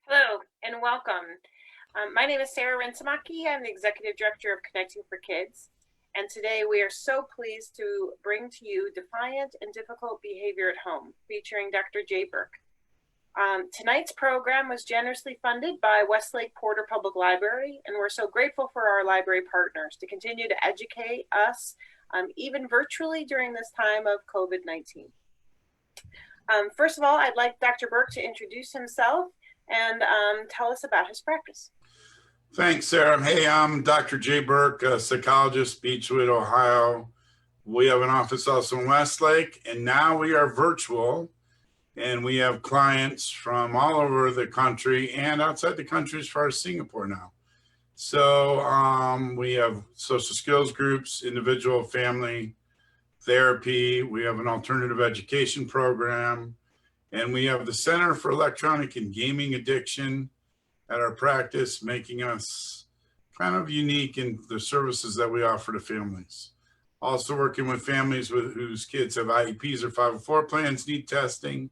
Hello and welcome. My name is Sarah Rensamaki. I'm the Executive Director of Connecting for Kids. And today we are so pleased to bring to you Defiant and Difficult Behavior at Home, featuring Dr. Jay Berk. Tonight's program was generously funded by Westlake Porter Public Library, and we're so grateful for our library partners to continue to educate us, even virtually during this time of COVID-19. First of all, I'd like Dr. Berk to introduce himself and tell us about his practice. Thanks, Sarah. Hey, I'm Dr. Jay Berk, a psychologist, Beechwood, Ohio. We have an office also in Westlake, and now we are virtual, and we have clients from all over the country and outside the country as far as Singapore now. So we have social skills groups, individual, family, therapy. We have an alternative education program. And we have the Center for Electronic and Gaming Addiction at our practice, making us kind of unique in the services that we offer to families. Also working with families whose kids have IEPs or 504 plans, need testing,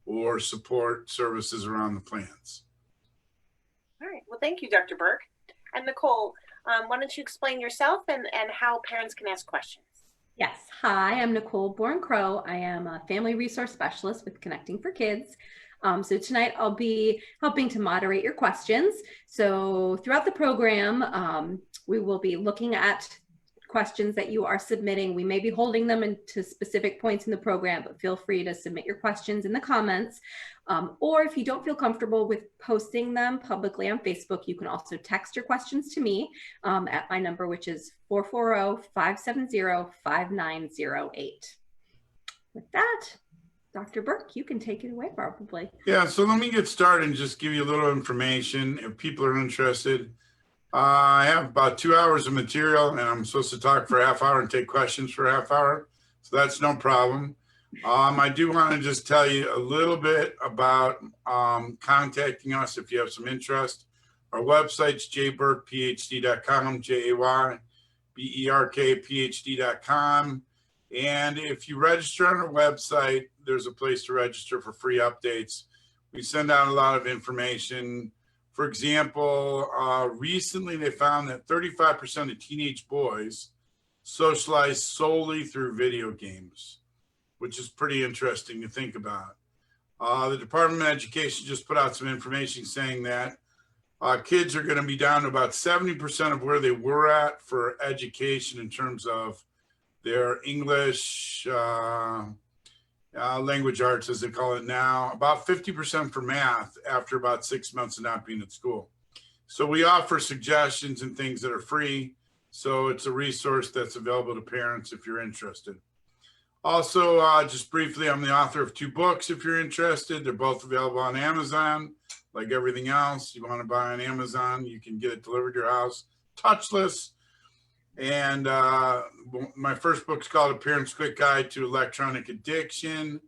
or support services around the plans. All right, well, thank you, Dr. Berk. And Nicole, why don't you explain yourself and how parents can ask questions? Yes. Hi, I'm Nicole Born-Crow. I am a family resource specialist with Connecting for Kids. So tonight I'll be helping to moderate your questions. So throughout the program, we will be looking at questions that you are submitting. We may be holding them into specific points in the program, but feel free to submit your questions in the comments. Or if you don't feel comfortable with posting them publicly on Facebook, you can also text your questions to me at my number, which is 440-570-5908. With that, Dr. Berk, you can take it away probably. Yeah, so let me get started and just give you a little information if people are interested. I have about 2 hours of material, and I'm supposed to talk for a half hour and take questions for a half hour. So that's no problem. I do want to just tell you a little bit about contacting us if you have some interest. Our website's jayberkphd.com, jayberkphd.com. And if you register on our website, there's a place to register for free updates. We send out a lot of information. For example, recently they found that 35% of teenage boys socialize solely through video games, which is pretty interesting to think about. The Department of Education just put out some information saying that kids are going to be down to about 70% of where they were at for education in terms of their English, language arts, as they call it now, about 50% for math after about 6 months of not being at school. So we offer suggestions and things that are free. So it's a resource that's available to parents if you're interested. Also, just briefly, I'm the author of 2 books if you're interested. They're both available on Amazon. Like everything else you want to buy on Amazon, you can get it delivered to your house, touchless. And my first book's called A Parent's Quick Guide to Electronic Addiction,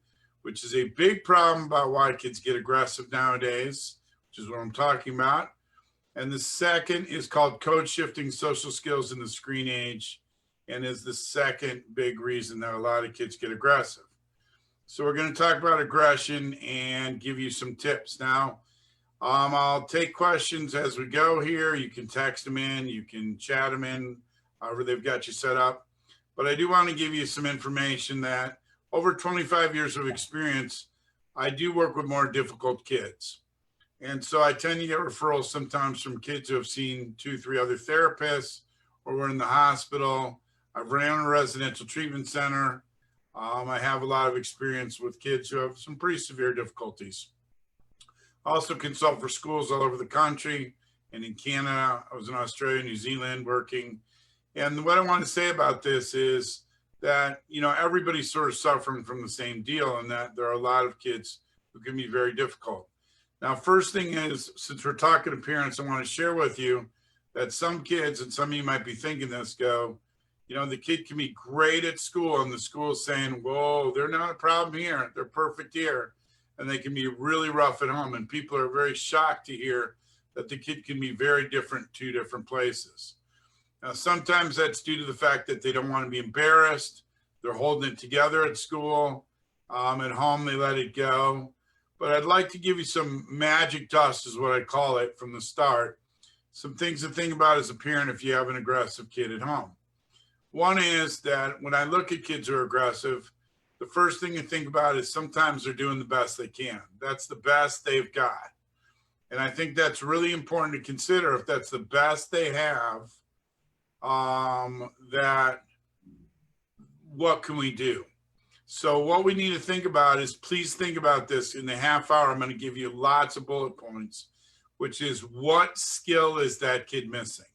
which is a big problem about why kids get aggressive nowadays, which is what I'm talking about. And the second is called Code Shifting Social Skills in the Screen Age, and is the second big reason that a lot of kids get aggressive. So we're going to talk about aggression and give you some tips. Now, I'll take questions as we go here. You can text them in, you can chat them in, however they've got you set up. But I do want to give you some information that over 25 years of experience, I do work with more difficult kids. And so I tend to get referrals sometimes from kids who have seen 2, 3 other therapists, or were in the hospital. I've ran a residential treatment center. I have a lot of experience with kids who have some pretty severe difficulties. I also consult for schools all over the country and in Canada. I was in Australia, New Zealand working. And what I want to say about this is that, you know, everybody's sort of suffering from the same deal, and that there are a lot of kids who can be very difficult. Now, first thing is, since we're talking to parents, I want to share with you that some kids, and some of you might be thinking this, go, you know, the kid can be great at school, and the school is saying, whoa, they're not a problem here, they're perfect here. And they can be really rough at home. And people are very shocked to hear that the kid can be very different, 2 different places. Now, sometimes that's due to the fact that they don't want to be embarrassed. They're holding it together at school. At home, they let it go. but I'd like to give you some magic dust is what I call it from the start. Some things to think about as a parent if you have an aggressive kid at home. One is that when I look at kids who are aggressive, the first thing to think about is sometimes they're doing the best they can. That's the best they've got. And I think that's really important to consider. If that's the best they have, that what can we do? So what we need to think about is, please think about this in the half hour. I'm going to give you lots of bullet points, which is what skill is that kid missing?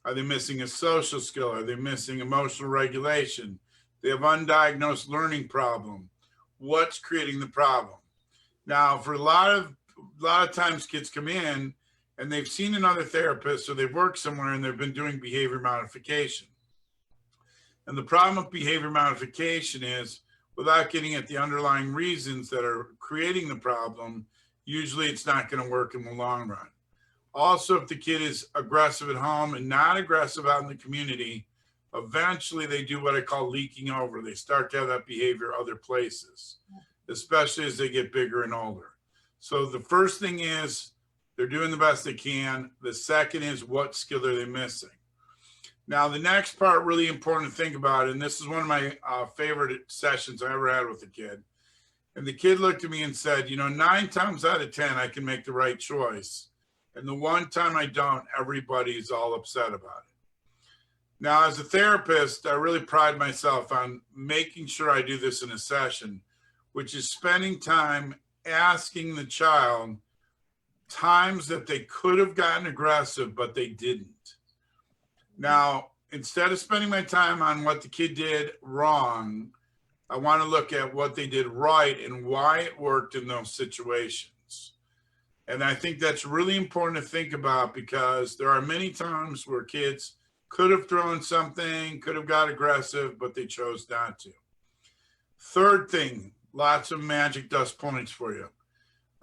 Are they missing a social skill? Are they missing emotional regulation? They have undiagnosed learning problem. What's creating the problem? Now, for a lot of times kids come in and they've seen another therapist or they've worked somewhere and they've been doing behavior modification. And the problem with behavior modification is, without getting at the underlying reasons that are creating the problem, usually it's not going to work in the long run. Also, if the kid is aggressive at home and not aggressive out in the community, eventually they do what I call leaking over. They start to have that behavior other places, especially as they get bigger and older. So the first thing is they're doing the best they can. The second is, what skill are they missing? Now, the next part, really important to think about, and this is one of my favorite sessions I ever had with a kid. And the kid looked at me and said, 9 times out of 10, I can make the right choice. And the one time I don't, everybody's all upset about it. Now, as a therapist, I really pride myself on making sure I do this in a session, which is spending time asking the child times that they could have gotten aggressive, but they didn't. Now, instead of spending my time on what the kid did wrong, I want to look at what they did right and why it worked in those situations. And I think that's really important to think about, because there are many times where kids could have thrown something, could have got aggressive, but they chose not to. Third thing, lots of magic dust points for you.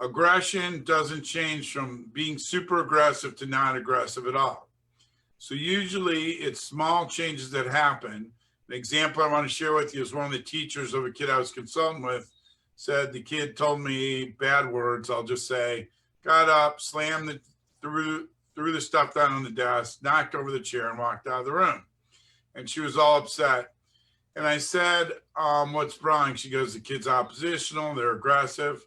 Aggression doesn't change from being super aggressive to not aggressive at all. So usually it's small changes that happen. An example I want to share with you is one of the teachers of a kid I was consulting with said the kid told me bad words, I'll just say, got up, slammed threw the stuff down on the desk, knocked over the chair, and walked out of the room. And she was all upset. And I said, what's wrong? She goes, the kid's oppositional, they're aggressive.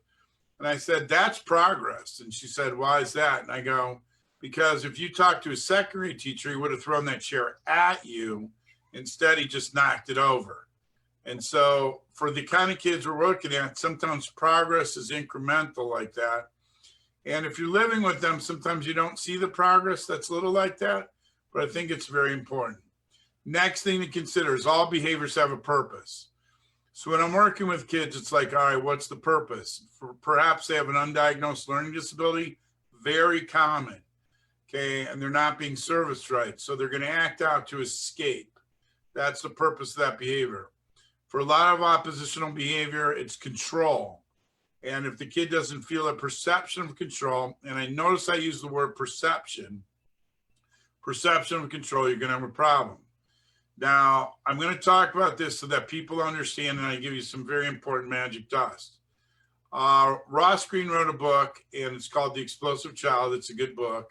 And I said, that's progress. And she said, why is that? And I go, because if you talk to a second grade teacher, he would have thrown that chair at you. Instead, he just knocked it over. And so for the kind of kids we're looking at, sometimes progress is incremental like that. And if you're living with them, sometimes you don't see the progress that's a little like that, but I think it's very important. Next thing to consider is all behaviors have a purpose. So when I'm working with kids, it's like, all right, what's the purpose? Perhaps they have an undiagnosed learning disability, very common, okay, and they're not being serviced right. So they're going to act out to escape. That's the purpose of that behavior. For a lot of oppositional behavior, it's control. And if the kid doesn't feel a perception of control, and I notice I use the word perception of control, you're going to have a problem. Now, I'm going to talk about this so that people understand, and I give you some very important magic dust. Ross Greene wrote a book, and it's called The Explosive Child. It's a good book.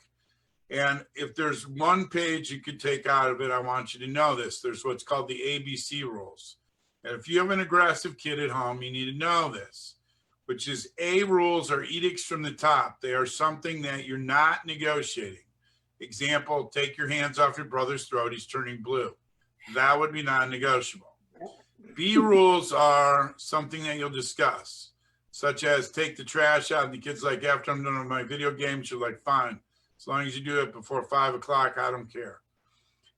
And if there's one page you could take out of it, I want you to know this. There's what's called the ABC rules. And if you have an aggressive kid at home, you need to know this, which is A rules are edicts from the top. They are something that you're not negotiating. Example, take your hands off your brother's throat. He's turning blue. That would be non-negotiable. B rules are something that you'll discuss, such as take the trash out. And the kid's like, after I'm done with my video games, you're like, fine. As long as you do it before 5 o'clock, I don't care.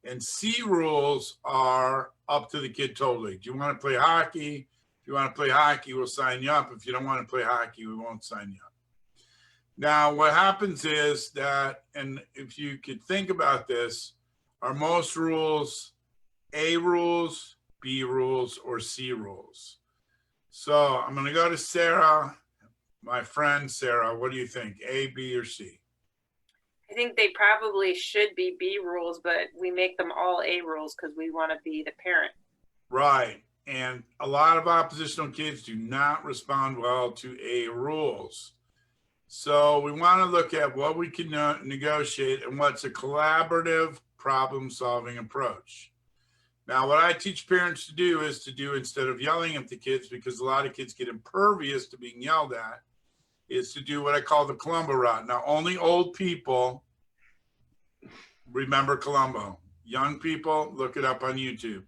And C rules are up to the kid totally. Do you want to play hockey? If you want to play hockey, we'll sign you up. If you don't want to play hockey, we won't sign you up. Now, what happens is that, and if you could think about this, are most rules A rules, B rules, or C rules? So I'm going to go to Sarah, my friend Sarah. What do you think, A, B, or C? I think they probably should be B rules, but we make them all A rules because we want to be the parent. Right. And a lot of oppositional kids do not respond well to A rules. So we want to look at what we can negotiate and what's a collaborative problem-solving approach. Now, what I teach parents to do is to do, instead of yelling at the kids, because a lot of kids get impervious to being yelled at, is to do what I call the Columbo Run. Now, only old people remember Columbo. Young people, look it up on YouTube.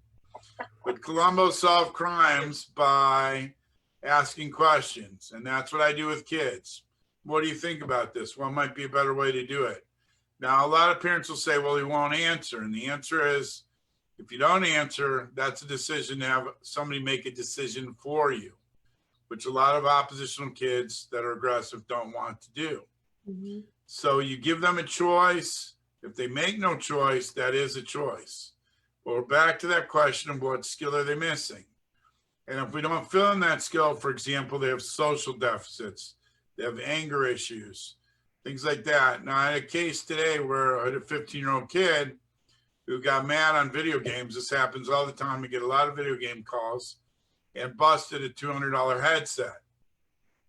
But Columbo solved crimes by asking questions, and that's what I do with kids. What do you think about this? What might be a better way to do it? Now, a lot of parents will say, well, he won't answer. And the answer is, if you don't answer, that's a decision to have somebody make a decision for you, which a lot of oppositional kids that are aggressive don't want to do. Mm-hmm. So you give them a choice. If they make no choice, that is a choice. Well, we're back to that question of what skill are they missing? And if we don't fill in that skill, for example, they have social deficits, they have anger issues, things like that. Now, I had a case today where I had a 15-year-old kid who got mad on video games. This happens all the time. We get a lot of video game calls, and busted a $200 headset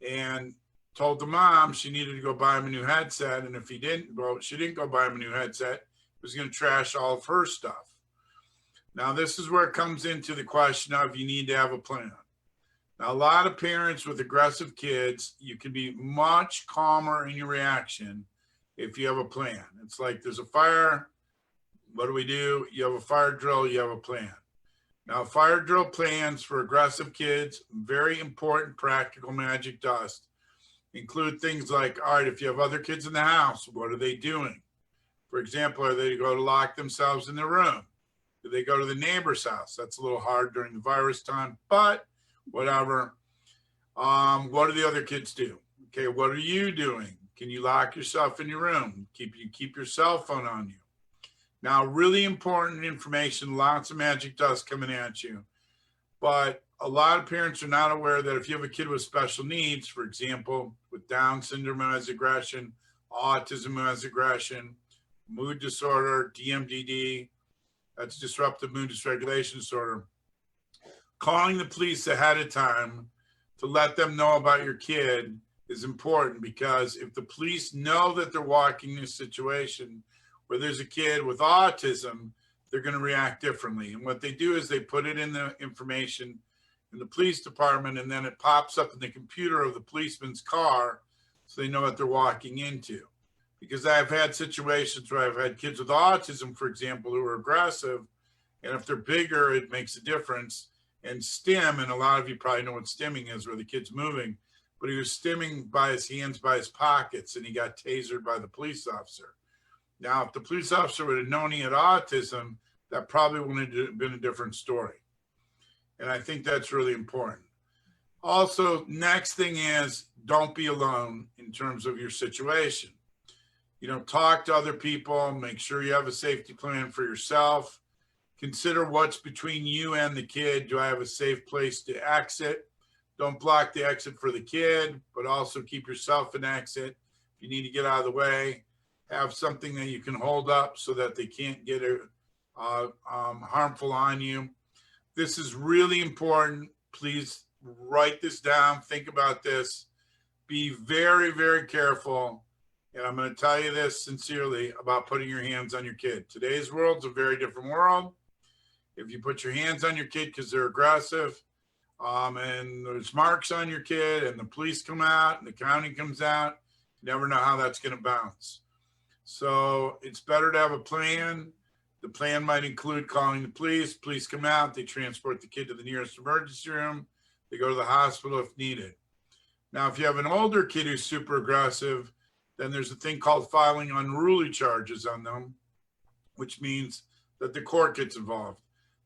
and told the mom she needed to go buy him a new headset. And if he didn't, well, she didn't go buy him a new headset. He was going to trash all of her stuff. Now, this is where it comes into the question of you need to have a plan. Now, a lot of parents with aggressive kids, you can be much calmer in your reaction if you have a plan. It's like there's a fire. What do? You have a fire drill, you have a plan. Now, fire drill plans for aggressive kids, very important practical magic dust, include things like, all right, if you have other kids in the house, what are they doing? For example, are they going to lock themselves in their room? Do they go to the neighbor's house? That's a little hard during the virus time, but whatever. What do the other kids do? Okay, what are you doing? Can you lock yourself in your room? Keep your cell phone on you. Now, really important information, lots of magic dust coming at you. But a lot of parents are not aware that if you have a kid with special needs, for example, with Down syndrome who has aggression, autism who has aggression, mood disorder, DMDD, that's disruptive mood dysregulation disorder, calling the police ahead of time to let them know about your kid is important, because if the police know that they're walking this situation where there's a kid with autism, they're going to react differently. And what they do is they put it in the information in the police department, and then it pops up in the computer of the policeman's car so they know what they're walking into. Because I've had situations where I've had kids with autism, for example, who are aggressive, and if they're bigger, it makes a difference. And stim, and a lot of you probably know what stimming is, where the kid's moving, but he was stimming by his hands, by his pockets, and he got tasered by the police officer. Now, if the police officer would have known he had autism, that probably wouldn't have been a different story. And I think that's really important. Also, next thing is, don't be alone in terms of your situation. You know, talk to other people, make sure you have a safety plan for yourself. Consider what's between you and the kid. Do I have a safe place to exit? Don't block the exit for the kid, but also keep yourself an exit. If you need to get out of the way, have something that you can hold up so that they can't get harmful on you. This is really important. Please write this down. Think about this. Be very, very careful. And I'm going to tell you this sincerely about putting your hands on your kid. Today's world's a very different world. If you put your hands on your kid because they're aggressive, and there's marks on your kid, and the police come out and the county comes out, you never know how that's going to bounce. So it's better to have a plan. The plan might include calling the police. Police come out, they transport the kid to the nearest emergency room. They go to the hospital if needed. Now, if you have an older kid who's super aggressive, then there's a thing called filing unruly charges on them, which means that the court gets involved.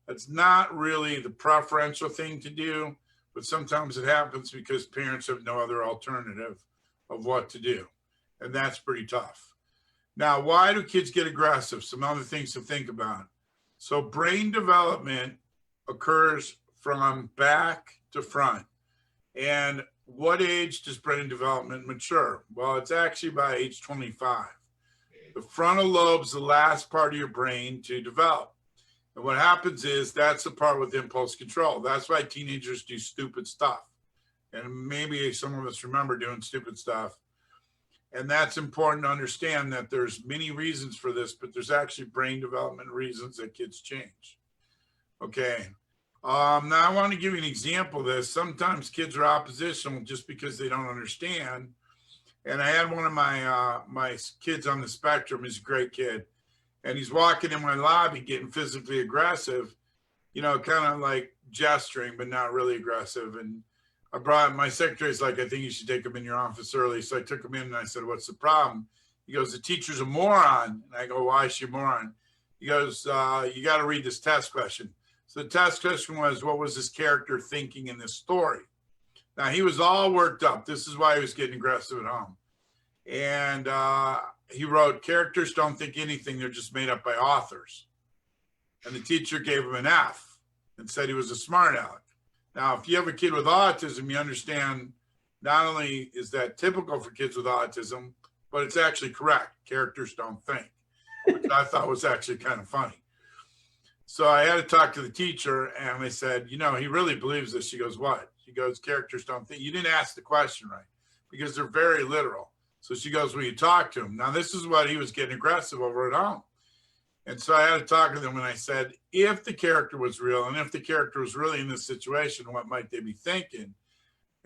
That's not really the preferential thing to do, but sometimes it happens because parents have no other alternative of what to do. And that's pretty tough. Now, why do kids get aggressive? Some other things to think about. So brain development occurs from back to front. And what age does brain development mature? Well, it's actually by age 25. The frontal lobe's the last part of your brain to develop. And what happens is that's the part with impulse control. That's why teenagers do stupid stuff. And maybe some of us remember doing stupid stuff. And that's important to understand that there's many reasons for this, but there's actually brain development reasons that kids change. Okay. Now I want to give you an example of this. Sometimes kids are oppositional just because they don't understand. And I had one of my kids on the spectrum. He's a great kid. And he's walking in my lobby getting physically aggressive, you know, kind of like gesturing, but not really aggressive. And I brought my secretary's like, I think you should take him in your office early. So I took him in and I said, what's the problem? He goes, the teacher's a moron. And I go, why is she a moron? He goes, you got to read this test question. So the test question was, what was this character thinking in this story? Now he was all worked up. This is why he was getting aggressive at home. And he wrote, characters don't think anything. They're just made up by authors. And the teacher gave him an F and said he was a smart aleck. Now, if you have a kid with autism, you understand not only is that typical for kids with autism, but it's actually correct. Characters don't think, which I thought was actually kind of funny. So I had to talk to the teacher and I said, you know, he really believes this. She goes, what? She goes, characters don't think. You didn't ask the question right because they're very literal. So she goes, well, you talk to him. Now, this is what he was getting aggressive over at home. And so I had to talk to them and I said, if the character was real and if the character was really in this situation, what might they be thinking?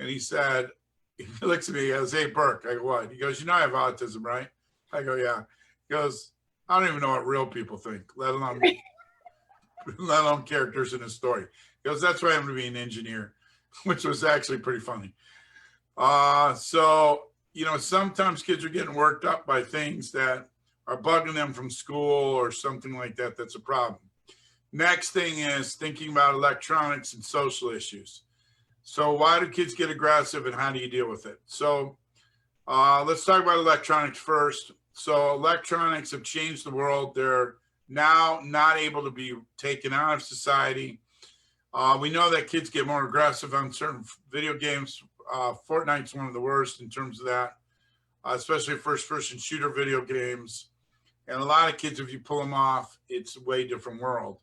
And he said, he looks at me, he goes, hey, Burke. I go, what? He goes, you know I have autism, right? I go, yeah. He goes, I don't even know what real people think, let alone characters in a story. He goes, that's why I'm going to be an engineer, which was actually pretty funny. So, you know, sometimes kids are getting worked up by things that are bugging them from school or something like that. That's a problem. Next thing is thinking about electronics and social issues. So why do kids get aggressive and how do you deal with it? So let's talk about electronics first. So electronics have changed the world. They're now not able to be taken out of society. We know that kids get more aggressive on certain video games. Fortnite's one of the worst in terms of that, especially first-person shooter video games. And a lot of kids, if you pull them off, it's a way different world.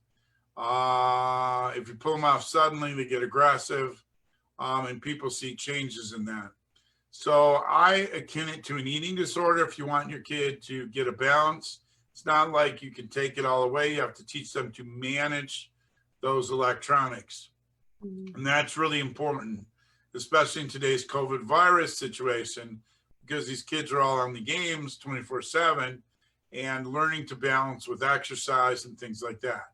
If you pull them off suddenly, they get aggressive, and people see changes in that. So I akin it to an eating disorder. If you want your kid to get a balance, it's not like you can take it all away. You have to teach them to manage those electronics. And that's really important, especially in today's COVID virus situation, because these kids are all on the games 24/7 and learning to balance with exercise and things like that.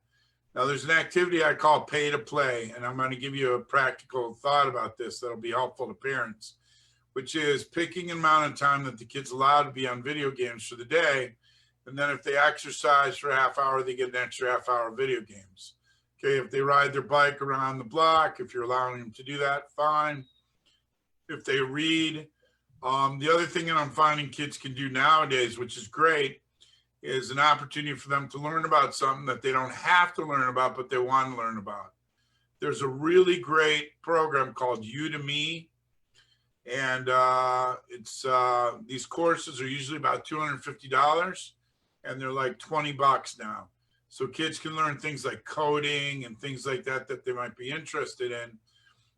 Now, there's an activity I call pay to play, and I'm going to give you a practical thought about this that'll be helpful to parents, which is picking an amount of time that the kid's allowed to be on video games for the day. And then if they exercise for a half hour, they get an extra half hour of video games. Okay, if they ride their bike around the block, if you're allowing them to do that, fine. If they read, the other thing that I'm finding kids can do nowadays, which is great, is an opportunity for them to learn about something that they don't have to learn about, but they want to learn about. There's a really great program called Udemy, and these courses are usually about $250, and they're like $20 now. So kids can learn things like coding and things like that that they might be interested in.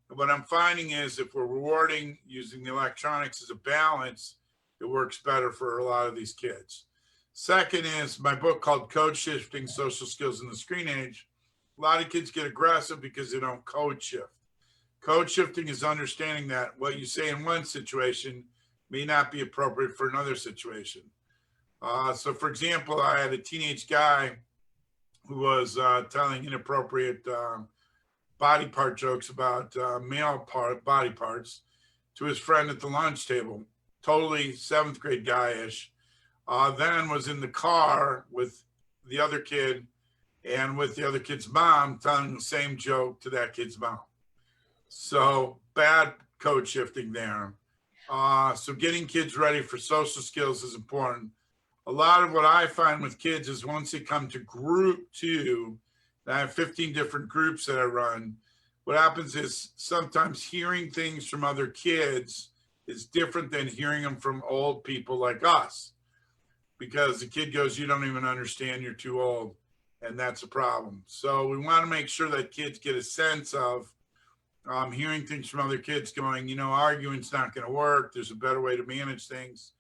And what I'm finding is if we're rewarding using the electronics as a balance, it works better for a lot of these kids. Second is my book called Code Shifting Social Skills in the Screen Age. A lot of kids get aggressive because they don't code shift. Code shifting is understanding that what you say in one situation may not be appropriate for another situation. So for example, I had a teenage guy who was telling inappropriate body part jokes about body parts to his friend at the lunch table, totally 7th grade guy-ish. Then was in the car with the other kid and with the other kid's mom telling the same joke to that kid's mom. So bad code shifting there. So getting kids ready for social skills is important. A lot of what I find with kids is once they come to group 2, and I have 15 different groups that I run, what happens is sometimes hearing things from other kids is different than hearing them from old people like us. Because the kid goes, you don't even understand, you're too old. and that's a problem. So we want to make sure that kids get a sense of hearing things from other kids going, you know, arguing's not going to work. There's a better way to manage things.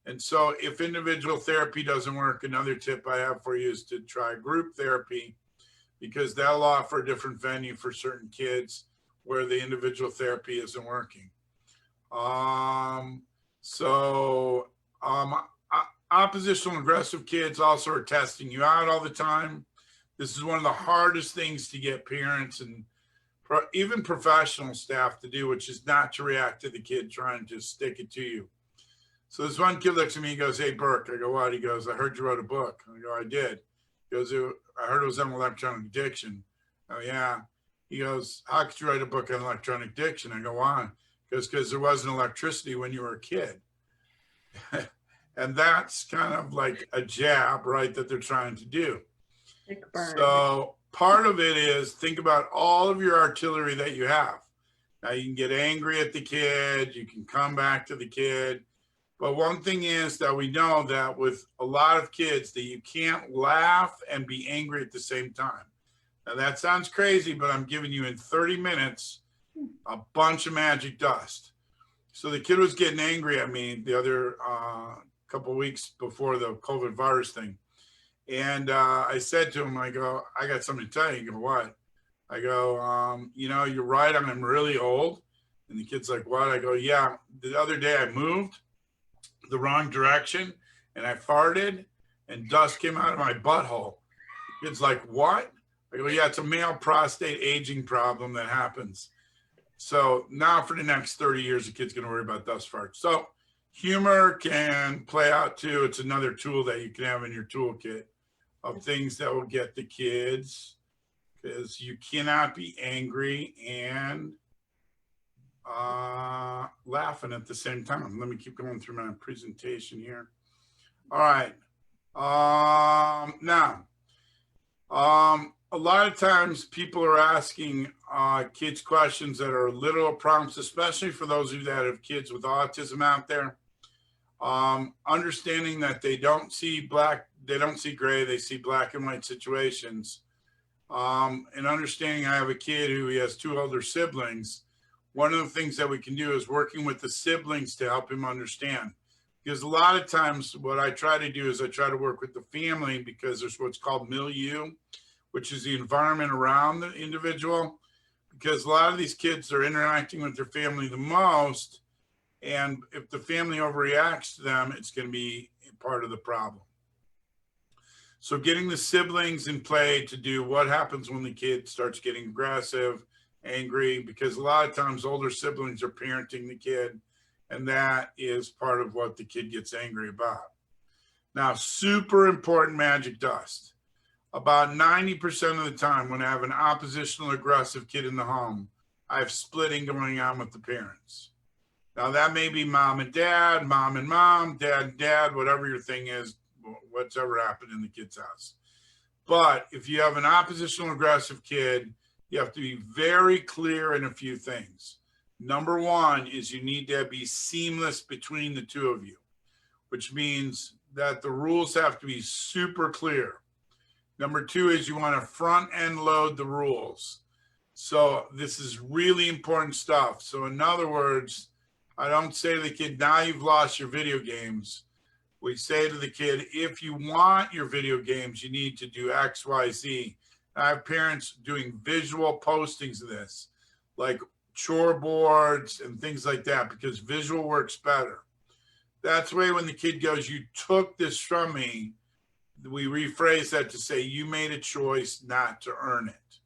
And so if individual therapy doesn't work, another tip I have for you is to try group therapy, because that'll offer a different venue for certain kids where the individual therapy isn't working. Oppositional aggressive kids also are testing you out all the time. This is one of the hardest things to get parents and even professional staff to do, which is not to react to the kid trying to stick it to you. So this one kid looks at me and goes, "Hey, Burke." I go, "What?" He goes, "I heard you wrote a book." I go, "I did." He goes, "I heard it was on electronic addiction." Oh, yeah. He goes, "How could you write a book on electronic addiction?" I go, "Why?" He goes, "Because there wasn't electricity when you were a kid." And that's kind of like a jab, right, that they're trying to do. So part of it is think about all of your artillery that you have. Now you can get angry at the kid, you can come back to the kid. But one thing is that we know that with a lot of kids that you can't laugh and be angry at the same time. Now that sounds crazy, but I'm giving you in 30 minutes a bunch of magic dust. So the kid was getting angry at me the other couple of weeks before the COVID virus thing. And I said to him, I go, "I got something to tell you." He go, "What?" I go, "You know, you're right, I'm really old." And the kid's like, "What?" I go, "Yeah, the other day I moved the wrong direction and I farted and dust came out of my butthole." The kid's like, "What?" I go, "Yeah, it's a male prostate aging problem that happens." So now for the next 30 years, the kid's gonna worry about dust farts. So humor can play out too. It's another tool that you can have in your toolkit of things that will get the kids, because you cannot be angry and laughing at the same time. Let me keep going through my presentation here. All right. A lot of times people are asking kids questions that are literal prompts, especially for those of you that have kids with autism out there. Understanding that they don't see black, they don't see gray, they see black and white situations. And understanding I have a kid who he has 2 older siblings. One of the things that we can do is working with the siblings to help him understand. Because a lot of times what I try to do is I try to work with the family, because there's what's called milieu, which is the environment around the individual. Because a lot of these kids are interacting with their family the most. And if the family overreacts to them, it's going to be part of the problem. So getting the siblings in play to do what happens when the kid starts getting aggressive, angry, because a lot of times older siblings are parenting the kid, and that is part of what the kid gets angry about. Now, super important magic dust. About 90% of the time when I have an oppositional aggressive kid in the home, I have splitting going on with the parents. Now that may be mom and dad, mom and mom, dad and dad, whatever your thing is, what's ever happened in the kid's house. But if you have an oppositional aggressive kid, you have to be very clear in a few things. Number one is you need to be seamless between the two of you, which means that the rules have to be super clear. Number two is you want to front end load the rules. So this is really important stuff. So in other words, I don't say to the kid, "Now you've lost your video games." We say to the kid, "If you want your video games, you need to do X, Y, Z." I have parents doing visual postings of this, like chore boards and things like that, because visual works better. That's why when the kid goes, "You took this from me," we rephrase that to say, "You made a choice not to earn it."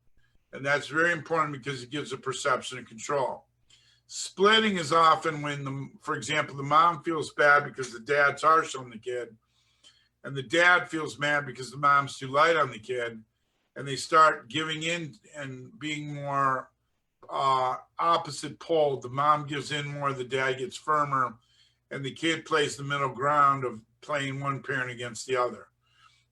And that's very important because it gives a perception of control. Splitting is often when, for example, the mom feels bad because the dad's harsh on the kid, and the dad feels mad because the mom's too light on the kid, and they start giving in and being more opposite pole. The mom gives in more, the dad gets firmer, and the kid plays the middle ground of playing one parent against the other.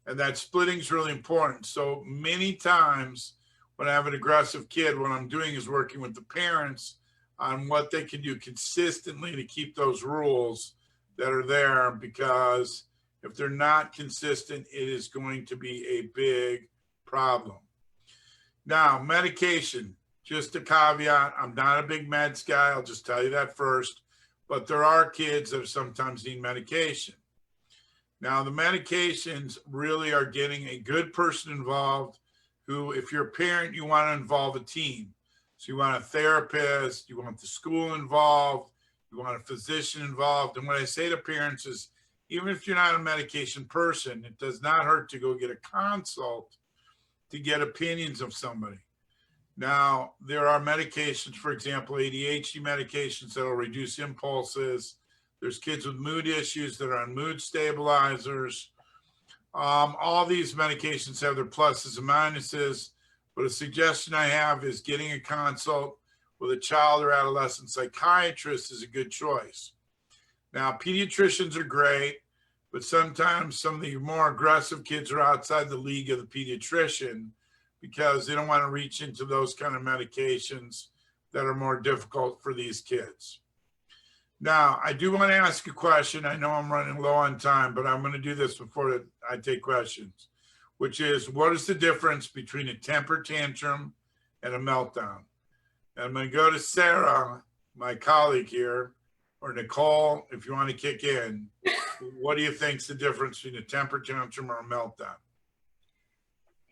And that splitting is really important. So many times when I have an aggressive kid, what I'm doing is working with the parents on what they can do consistently to keep those rules that are there, because if they're not consistent, it is going to be a big problem. Now, medication, just a caveat, I'm not a big meds guy, I'll just tell you that first, but there are kids that sometimes need medication. Now, the medications really are getting a good person involved who, if you're a parent, you want to involve a team. So you want a therapist, you want the school involved, you want a physician involved. And what I say to parents is, even if you're not a medication person, it does not hurt to go get a consult to get opinions of somebody. Now, there are medications, for example, ADHD medications that will reduce impulses. There's kids with mood issues that are on mood stabilizers. All these medications have their pluses and minuses, but a suggestion I have is getting a consult with a child or adolescent psychiatrist is a good choice. Now, pediatricians are great, but sometimes some of the more aggressive kids are outside the league of the pediatrician because they don't want to reach into those kind of medications that are more difficult for these kids. Now, I do want to ask a question. I know I'm running low on time, but I'm going to do this before I take questions, which is, what is the difference between a temper tantrum and a meltdown? And I'm going to go to Sarah, my colleague here, or Nicole, if you want to kick in. What do you think is the difference between a temper tantrum or a meltdown?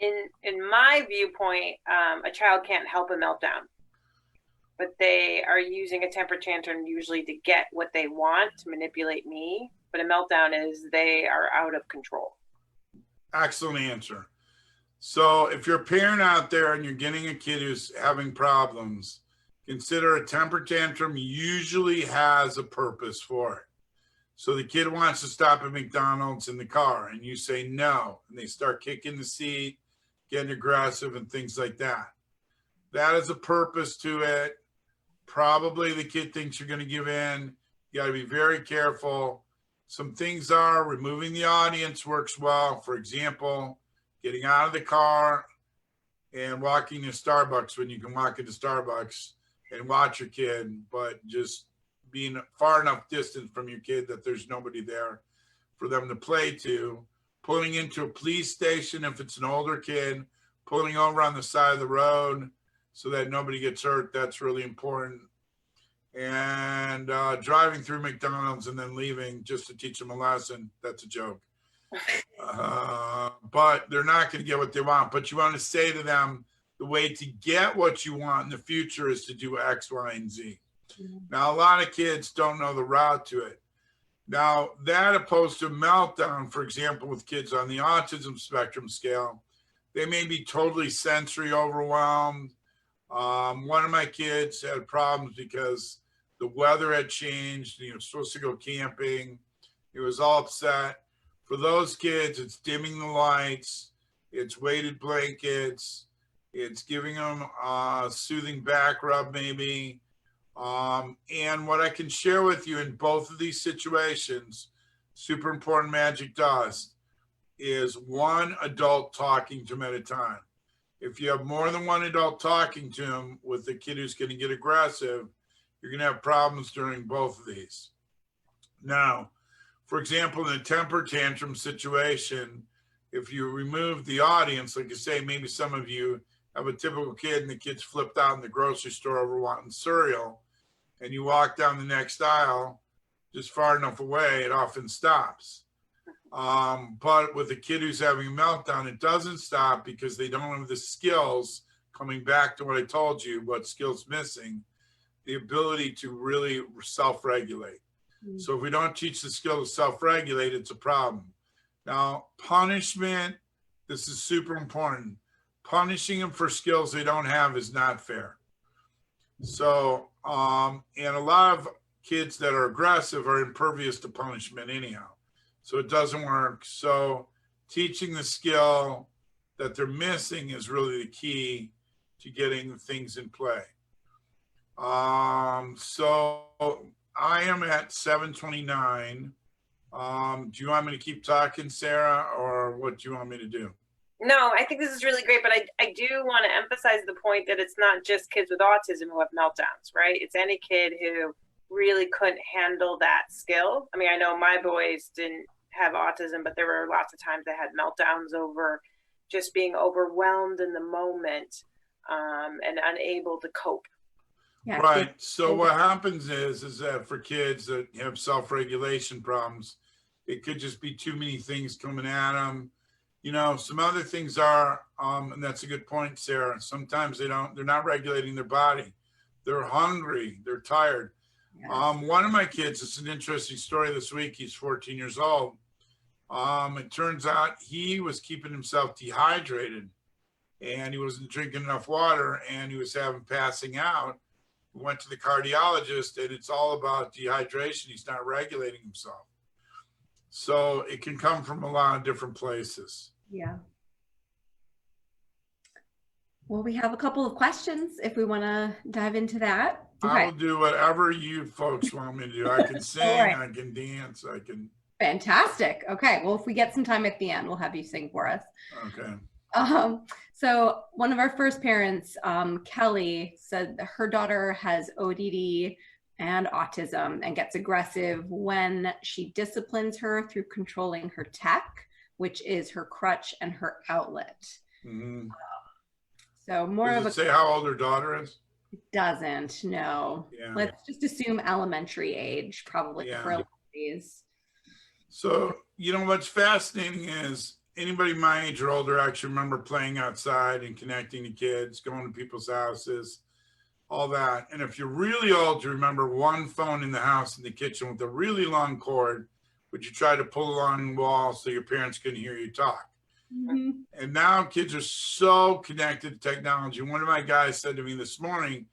In my viewpoint, a child can't help a meltdown, but they are using a temper tantrum usually to get what they want, to manipulate me. But a meltdown is they are out of control. Excellent answer. So if you're a parent out there and you're getting a kid who's having problems, consider a temper tantrum usually has a purpose for it. So the kid wants to stop at McDonald's in the car and you say no, and they start kicking the seat, getting aggressive and things like that. That is a purpose to it. Probably the kid thinks you're going to give in. You got to be very careful. Some things are removing the audience works well. For example, getting out of the car and walking to Starbucks when you can walk into Starbucks and watch your kid, but just being far enough distant from your kid that there's nobody there for them to play to. Pulling into a police station if it's an older kid, pulling over on the side of the road so that nobody gets hurt, that's really important. And driving through McDonald's and then leaving just to teach them a lesson, that's a joke. But they're not going to get what they want. But you want to say to them, the way to get what you want in the future is to do X, Y, and Z. Now, a lot of kids don't know the route to it. Now, that opposed to meltdown, for example, with kids on the autism spectrum scale, they may be totally sensory overwhelmed. One of my kids had problems because the weather had changed. He was supposed to go camping. He was all upset. For those kids, it's dimming the lights. It's weighted blankets. It's giving them a soothing back rub maybe. And what I can share with you in both of these situations, super important magic dust, is one adult talking to them at a time. If you have more than one adult talking to them with the kid who's going to get aggressive, you're going to have problems during both of these. Now, for example, in a temper tantrum situation, if you remove the audience, like I say, maybe some of you have a typical kid and the kid's flipped out in the grocery store over wanting cereal, and you walk down the next aisle just far enough away, it often stops. But with a kid who's having a meltdown, it doesn't stop because they don't have the skills, coming back to what I told you, what skills missing, the ability to really self-regulate. Mm-hmm. So if we don't teach the skill to self-regulate, it's a problem. Now, punishment, this is super important. Punishing them for skills they don't have is not fair. So, and a lot of kids that are aggressive are impervious to punishment anyhow. So it doesn't work. So teaching the skill that they're missing is really the key to getting things in play. So I am at 7:29. Do you want me to keep talking, Sarah, or what do you want me to do? No, I think this is really great, but I do want to emphasize the point that it's not just kids with autism who have meltdowns, right? It's any kid who really couldn't handle that skill. I mean, I know my boys didn't have autism, but there were lots of times they had meltdowns over just being overwhelmed in the moment and unable to cope. Yeah, Right. So what happens is that for kids that have self-regulation problems, it could just be too many things coming at them. You know, some other things are, and that's a good point, Sarah. Sometimes they're not regulating their body. They're hungry. They're tired. yes. One of my kids, it's an interesting story this week. He's 14 years old. It turns out he was keeping himself dehydrated and he wasn't drinking enough water and he was passing out. We went to the cardiologist and it's all about dehydration. He's not regulating himself. So it can come from a lot of different places. Yeah. Well, we have a couple of questions if we want to dive into that. Okay. I will do whatever you folks want me to do. I can sing, right. I can dance, I can. Fantastic. Okay. Well, if we get some time at the end, we'll have you sing for us. Okay. So one of our first parents, Kelly, said that her daughter has ODD and autism and gets aggressive when she disciplines her through controlling her tech, which is her crutch and her outlet. Mm-hmm. So more Does of it say how old her daughter is? It doesn't, no. Yeah. Let's just assume elementary age, probably for elementaries. So, you know, what's fascinating is anybody my age or older actually remember playing outside and connecting to kids, going to people's houses, all that. And if you're really old, you remember one phone in the house in the kitchen with a really long cord, which you try to pull along the wall so your parents couldn't hear you talk. Mm-hmm. And now kids are so connected to technology. One of my guys said to me this morning,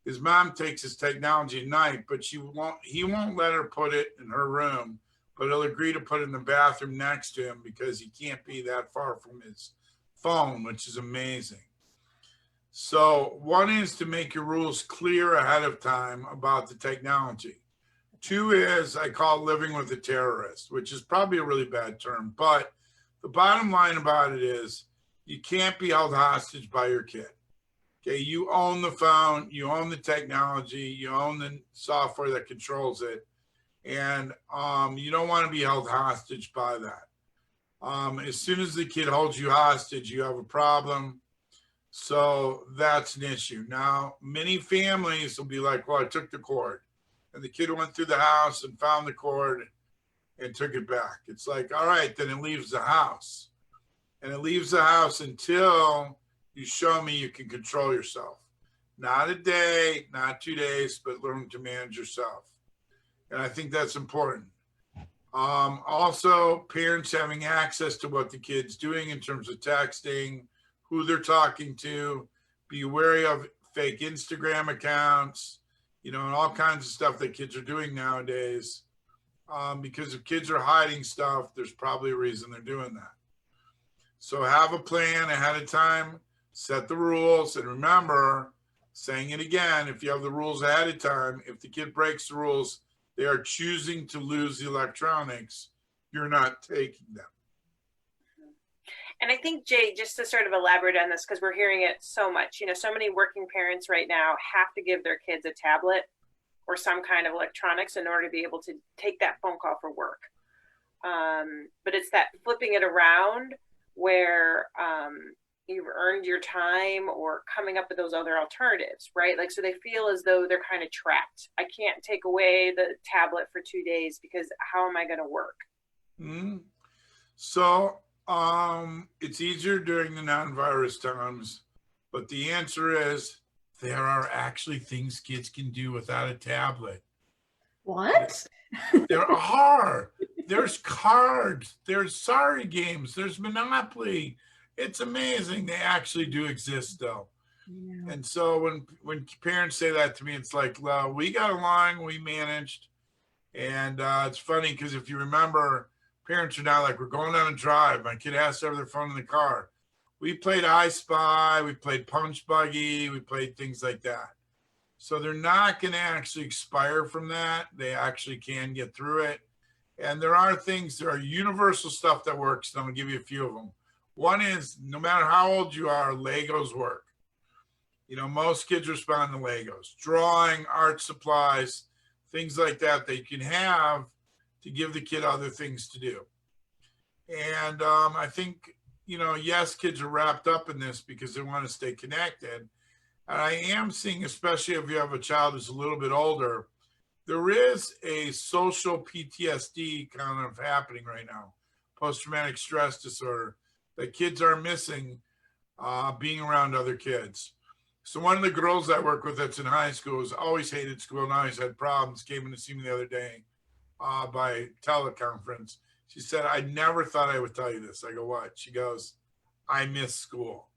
his mom takes his technology at night, but he won't let her put it in her room, but he'll agree to put it in the bathroom next to him because he can't be that far from his phone, which is amazing. So one is to make your rules clear ahead of time about the technology. Two is I call living with a terrorist, which is probably a really bad term, but the bottom line about it is you can't be held hostage by your kid. Okay, you own the phone, you own the technology, you own the software that controls it, and you don't want to be held hostage by that. As soon as the kid holds you hostage, you have a problem. So that's an issue. Now, many families will be like, well, I took the cord. And the kid went through the house and found the cord and took it back. It's like, all right, then it leaves the house. And it leaves the house until you show me you can control yourself. Not a day, not 2 days, but learn to manage yourself. And I think that's important. Also, parents having access to what the kid's doing in terms of texting, who they're talking to, be wary of fake Instagram accounts, you know, and all kinds of stuff that kids are doing nowadays. Because if kids are hiding stuff, there's probably a reason they're doing that. So have a plan ahead of time, set the rules, and remember, saying it again, if you have the rules ahead of time, if the kid breaks the rules, they are choosing to lose the electronics, you're not taking them. And I think, Jay, just to sort of elaborate on this, because we're hearing it so much, you know, so many working parents right now have to give their kids a tablet or some kind of electronics in order to be able to take that phone call for work. But it's that flipping it around where you've earned your time or coming up with those other alternatives, right? Like, so they feel as though they're kind of trapped. I can't take away the tablet for 2 days because how am I going to work? Mm-hmm. So it's easier during the non-virus times, but the answer is there are actually things kids can do without a tablet. What? There are. There's cards. There's sorry games. There's Monopoly. It's amazing. They actually do exist, though. Yeah. And so when parents say that to me, it's like, well, we got along, we managed. And it's funny because if you remember, parents are now like, we're going on a drive. My kid has to have their phone in the car. We played I Spy, we played Punch Buggy, we played things like that. So they're not going to actually expire from that. They actually can get through it. And there are universal stuff that works. And I'm going to give you a few of them. One is, no matter how old you are, Legos work. You know, most kids respond to Legos. Drawing, art supplies, things like that you can have to give the kid other things to do. And I think you know, yes, kids are wrapped up in this because they want to stay connected. And I am seeing, especially if you have a child who's a little bit older, there is a social PTSD kind of happening right now, post-traumatic stress disorder, that kids are missing being around other kids. So one of the girls I work with that's in high school has always hated school and always had problems, came in to see me the other day by teleconference. She said, I never thought I would tell you this. I go, what? She goes, I miss school.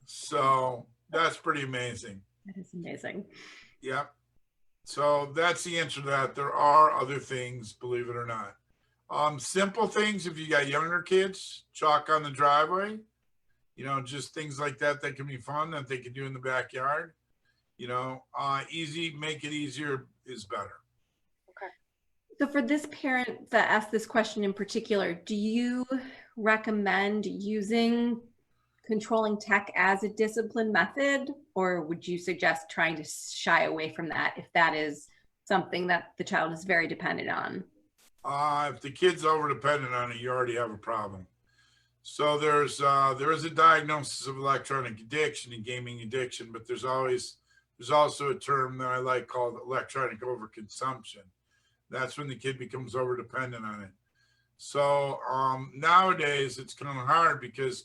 So that's pretty amazing. That is amazing. Yep. So that's the answer to that. There are other things, believe it or not. Simple things, if you got younger kids, chalk on the driveway, you know, just things like that that can be fun that they can do in the backyard. You know, easy, make it easier is better. So for this parent that asked this question in particular, do you recommend using controlling tech as a discipline method, or would you suggest trying to shy away from that if that is something that the child is very dependent on? If the kid's over dependent on it, you already have a problem. So there is a diagnosis of electronic addiction and gaming addiction, but there's also a term that I like called electronic overconsumption. That's when the kid becomes over dependent on it. So nowadays it's kind of hard because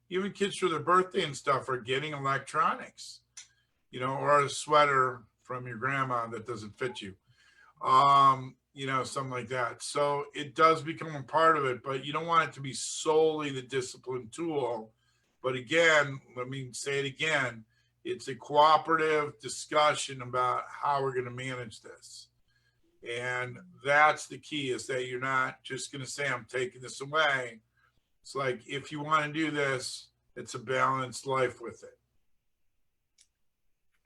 even kids for their birthday and stuff are getting electronics, you know, or a sweater from your grandma that doesn't fit you, you know, something like that. So it does become a part of it, but you don't want it to be solely the discipline tool. But again, let me say it again, it's a cooperative discussion about how we're going to manage this. And that's the key, is that you're not just going to say, I'm taking this away. It's like, if you want to do this, it's a balanced life with it.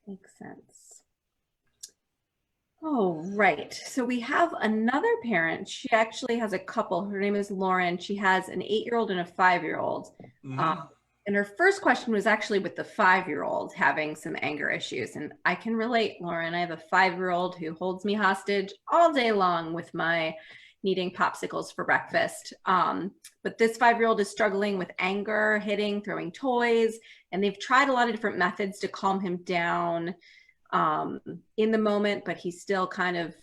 Makes sense. Oh, right. So we have another parent. She actually has a couple. Her name is Lauren. She has an 8-year-old and a 5-year-old. And her first question was actually with the 5-year-old having some anger issues. And I can relate, Lauren. I have a 5-year-old who holds me hostage all day long with my needing popsicles for breakfast. But this 5-year-old is struggling with anger, hitting, throwing toys. And they've tried a lot of different methods to calm him down in the moment, but he still kind of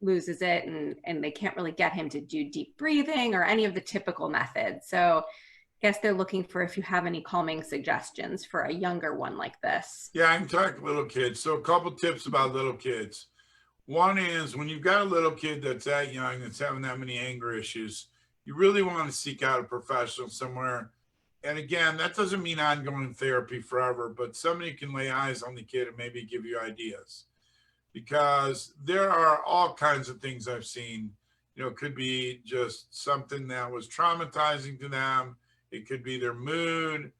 loses it. And they can't really get him to do deep breathing or any of the typical methods. So I guess they're looking for if you have any calming suggestions for a younger one like this. Yeah, I can talk little kids. So a couple tips about little kids. One is, when you've got a little kid that's that young, that's having that many anger issues, you really want to seek out a professional somewhere. And again, that doesn't mean ongoing therapy forever, but somebody can lay eyes on the kid and maybe give you ideas. Because there are all kinds of things I've seen. You know, it could be just something that was traumatizing to them. It could be their mood.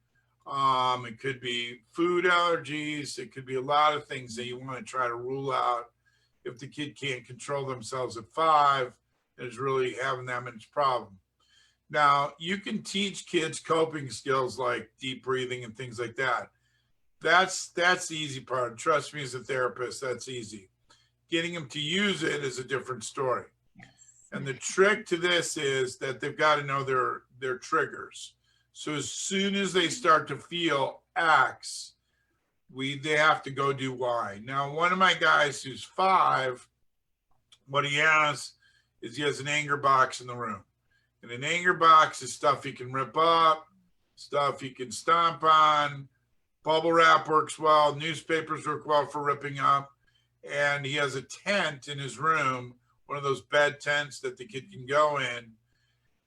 It could be food allergies. It could be a lot of things that you want to try to rule out if the kid can't control themselves at 5 and is really having that much problem. Now, you can teach kids coping skills like deep breathing and things like that. That's the easy part. Trust me, as a therapist, that's easy. Getting them to use it is a different story. Yes. And the trick to this is that they've got to know their triggers. So as soon as they start to feel X, they have to go do Y. Now, one of my guys who's 5, what he has is he has an anger box in the room. And an anger box is stuff he can rip up, stuff he can stomp on. Bubble wrap works well. Newspapers work well for ripping up. And he has a tent in his room, one of those bed tents that the kid can go in.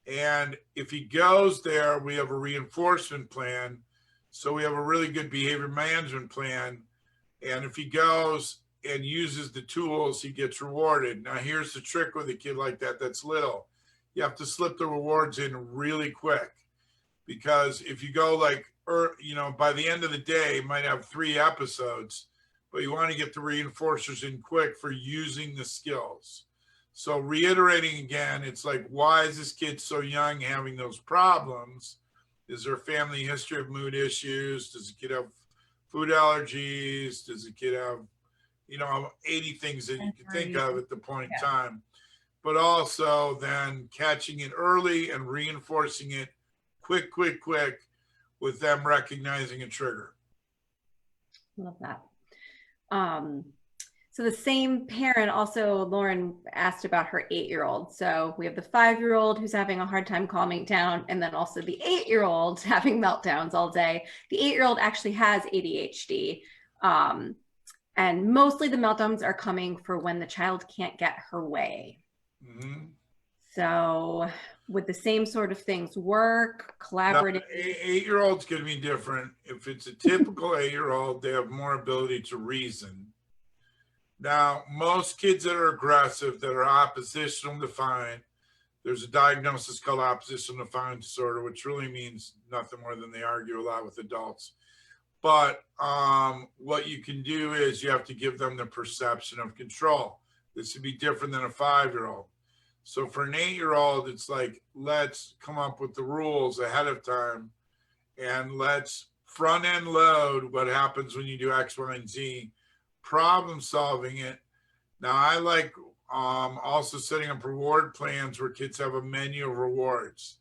And if he goes there, we have a reinforcement plan. So we have a really good behavior management plan. And if he goes and uses the tools, he gets rewarded. Now, here's the trick with a kid like that that's little. You have to slip the rewards in really quick. Because if you go by the end of the day, you might have 3 episodes, but you want to get the reinforcers in quick for using the skills. So reiterating again, it's like, why is this kid so young having those problems? Is there a family history of mood issues? Does the kid have food allergies? Does the kid have, 80 things that you can think of at the point in time? But also then catching it early and reinforcing it quick with them recognizing a trigger. Love that. So the same parent also, Lauren, asked about her 8-year-old. So we have the 5-year-old who's having a hard time calming down, and then also the 8-year-old having meltdowns all day. The 8-year-old actually has ADHD. And mostly the meltdowns are coming for when the child can't get her way. Mm-hmm. So would the same sort of things work? Collaborative? Now, 8-year-old's going to be different. If it's a typical 8-year-old, they have more ability to reason. Now, most kids that are aggressive, that are oppositional defiant, there's a diagnosis called oppositional defiant disorder, which really means nothing more than they argue a lot with adults. But what you can do is you have to give them the perception of control. This would be different than a 5-year-old. So for an 8-year-old, it's like, let's come up with the rules ahead of time and let's front end load what happens when you do X, Y, and Z, problem solving it. Now I like also setting up reward plans where kids have a menu of rewards.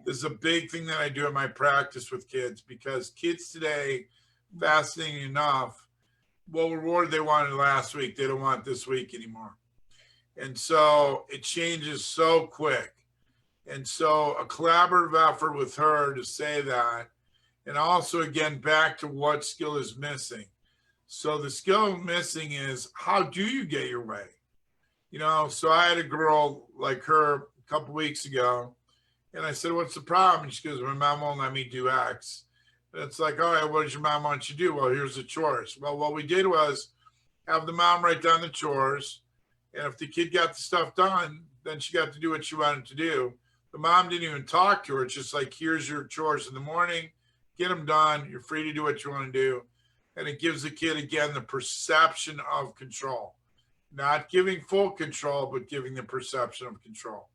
This is a big thing that I do in my practice with kids, because kids today, fascinating enough, what reward they wanted last week, they don't want this week anymore. And so it changes so quick. And so a collaborative effort with her to say that, and also again, back to what skill is missing. So the skill missing is, how do you get your way? You know, so I had a girl like her a couple weeks ago, and I said, what's the problem? And she goes, my mom won't let me do X. And it's like, all right, what does your mom want you to do? Well, here's the chores. Well, what we did was have the mom write down the chores. And if the kid got the stuff done, then she got to do what she wanted to do. The mom didn't even talk to her. It's just like, here's your chores in the morning, get them done. You're free to do what you want to do. And it gives the kid, again, the perception of control. Not giving full control, but giving the perception of control.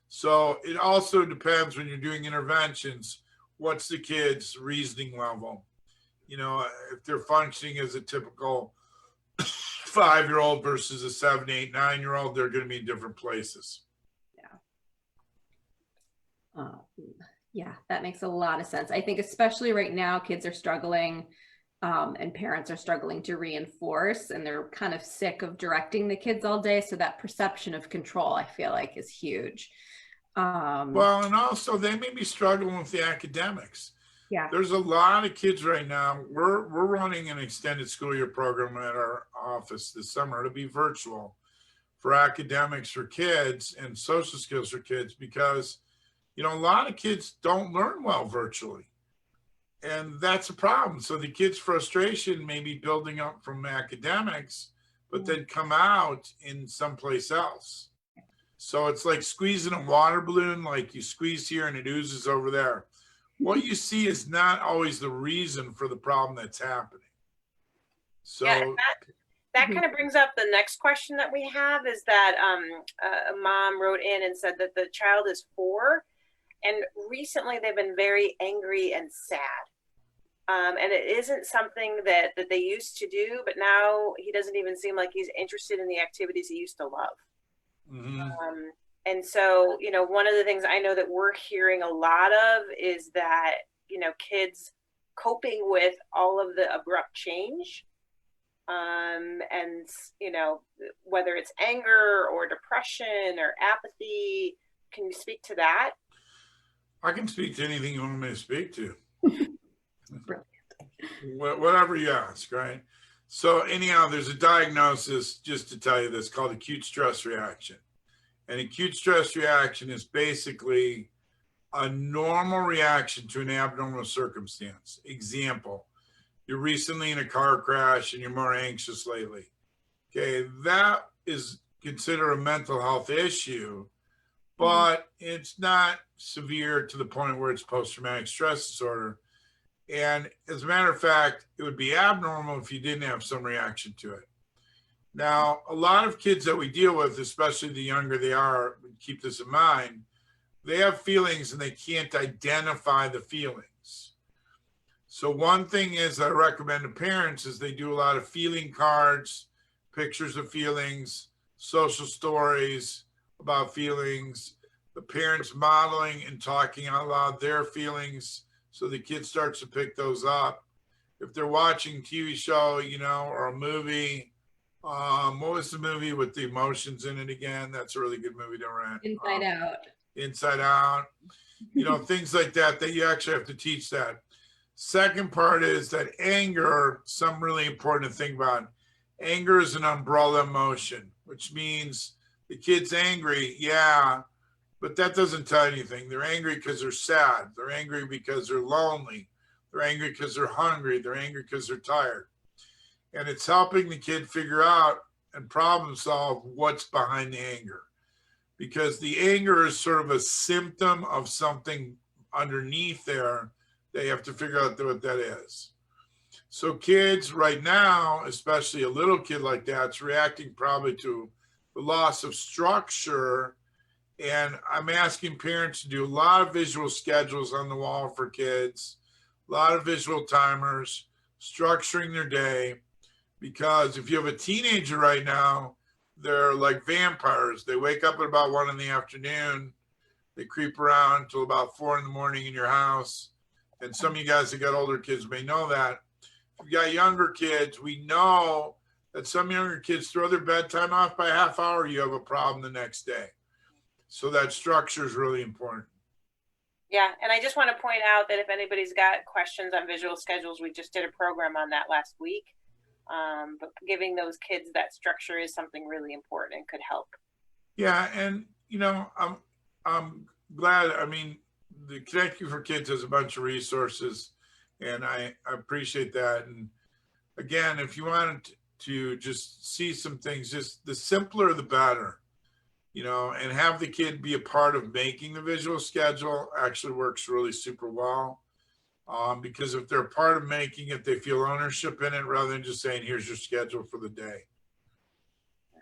So it also depends when you're doing interventions, what's the kid's reasoning level? You know, if they're functioning as a typical 5-year-old versus a 7, 8, 9-year-old, they're going to be in different places. Yeah, that makes a lot of sense. I think especially right now, kids are struggling and parents are struggling to reinforce, and they're kind of sick of directing the kids all day. So that perception of control, I feel like, is huge. Well, and also they may be struggling with the academics. Yeah. There's a lot of kids right now. We're running an extended school year program at our office this summer. It'll be virtual for academics for kids and social skills for kids, because, you know, a lot of kids don't learn well virtually. And that's a problem. So the kids' frustration may be building up from academics, but then come out in someplace else. So it's like squeezing a water balloon, like you squeeze here and it oozes over there. What you see is not always the reason for the problem that's happening. So yeah, that kind of brings up the next question that we have, is that a mom wrote in and said that the child is 4, and recently they've been very angry and sad. And it isn't something that they used to do, but now he doesn't even seem like he's interested in the activities he used to love. mm-hmm. And so, you know, one of the things I know that we're hearing a lot of is that, you know, kids coping with all of the abrupt change, and, you know, whether it's anger or depression or apathy. Can you speak to that? I can speak to anything you want me to speak to. Brilliant. Whatever you ask, right? So anyhow, there's a diagnosis, just to tell you this, called acute stress reaction. And acute stress reaction is basically a normal reaction to an abnormal circumstance. Example, you're recently in a car crash and you're more anxious lately. Okay, that is considered a mental health issue, but it's not severe to the point where it's post-traumatic stress disorder. And as a matter of fact, it would be abnormal if you didn't have some reaction to it. Now, a lot of kids that we deal with, especially the younger they are, keep this in mind, they have feelings and they can't identify the feelings. So one thing is I recommend to parents is they do a lot of feeling cards, pictures of feelings, social stories about feelings. the parents modeling and talking out loud their feelings so the kid starts to pick those up. If they're watching a TV show, you know, or a movie, what was the movie with the emotions in it again? That's a really good movie to rent. Inside Out. Inside Out, you know, things like that, that you actually have to teach that. Second part is that anger, something really important to think about. Anger is an umbrella emotion, which means the kid's angry, yeah, but that doesn't tell you anything. They're angry because they're sad. They're angry because they're lonely. They're angry because they're hungry. They're angry because they're tired. And it's helping the kid figure out and problem solve what's behind the anger. Because the anger is sort of a symptom of something underneath there. They have to figure out what that is. So kids right now, especially a little kid like that's reacting probably to the loss of structure. And I'm asking parents to do a lot of visual schedules on the wall for kids, a lot of visual timers, structuring their day. Because if you have a teenager right now, they're like vampires. They wake up at about 1 in the afternoon. They creep around till about 4 in the morning in your house. And some of you guys that got older kids may know that. If you got younger kids, we know that some younger kids throw their bedtime off by a half hour, you have a problem the next day. So that structure is really important. Yeah, and I just want to point out that if anybody's got questions on visual schedules, we just did a program on that last week. But giving those kids that structure is something really important and could help. Yeah, and you know, I'm glad. I mean, the Connecting for Kids has a bunch of resources, and I appreciate that. And again, if you wanted to just see some things, just the simpler the better, you know, and have the kid be a part of making the visual schedule actually works really super well. Because if they're a part of making it, they feel ownership in it rather than just saying, here's your schedule for the day.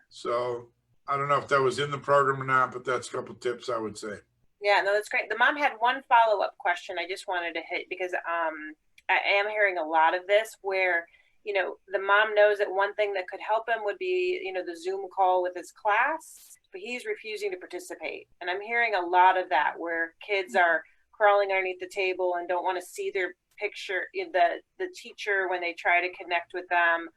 So I don't know if that was in the program or not, but that's a couple of tips I would say. Yeah, no, that's great. The mom had one follow-up question I just wanted to hit because I am hearing a lot of this where, you know, the mom knows that one thing that could help him would be, you know, the Zoom call with his class, but he's refusing to participate. And I'm hearing a lot of that where kids are crawling underneath the table and don't want to see their picture in the teacher when they try to connect with them.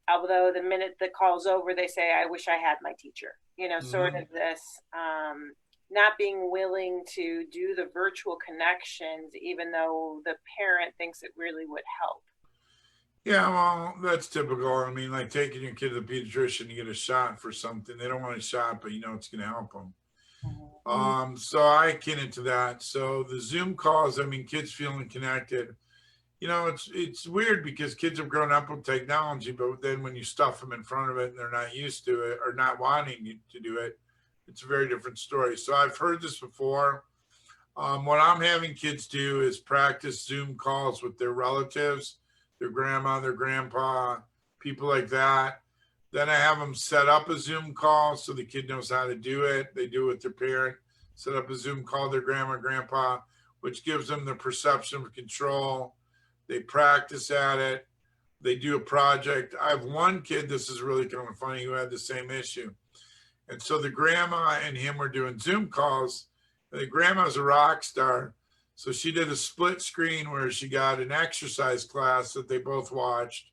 Although the minute the call's over, they say, I wish I had my teacher, you know, sort of this not being willing to do the virtual connections, even though the parent thinks it really would help. Yeah, well, that's typical. I mean, like taking your kid to the pediatrician to get a shot for something. They don't want a shot, but you know it's going to help them. So I get into that. So the Zoom calls, I mean, kids feeling connected. You know, it's weird because kids have grown up with technology, but then when you stuff them in front of it and they're not used to it or not wanting you to do it, it's a very different story. So I've heard this before. What I'm having kids do is practice Zoom calls with their relatives, their grandma, their grandpa, people like that. Then I have them set up a Zoom call so the kid knows how to do it. They do it with their parent, set up a Zoom call with their grandma, grandpa, which gives them the perception of control. They practice at it. They do a project. I have one kid, this is really kind of funny, who had the same issue. And so the grandma and him were doing Zoom calls. And the grandma's a rock star. So she did a split screen where she got an exercise class that they both watched.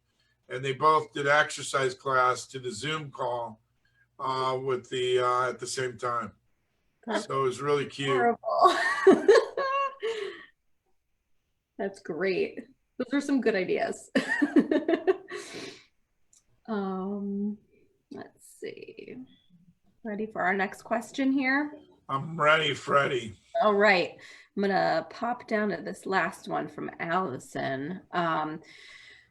And they both did exercise class to the Zoom call with the at the same time. So it was really cute. Horrible. That's great. Those are some good ideas. Let's see. Ready for our next question here? I'm ready, Freddie. All right. I'm going to pop down to this last one from Allison.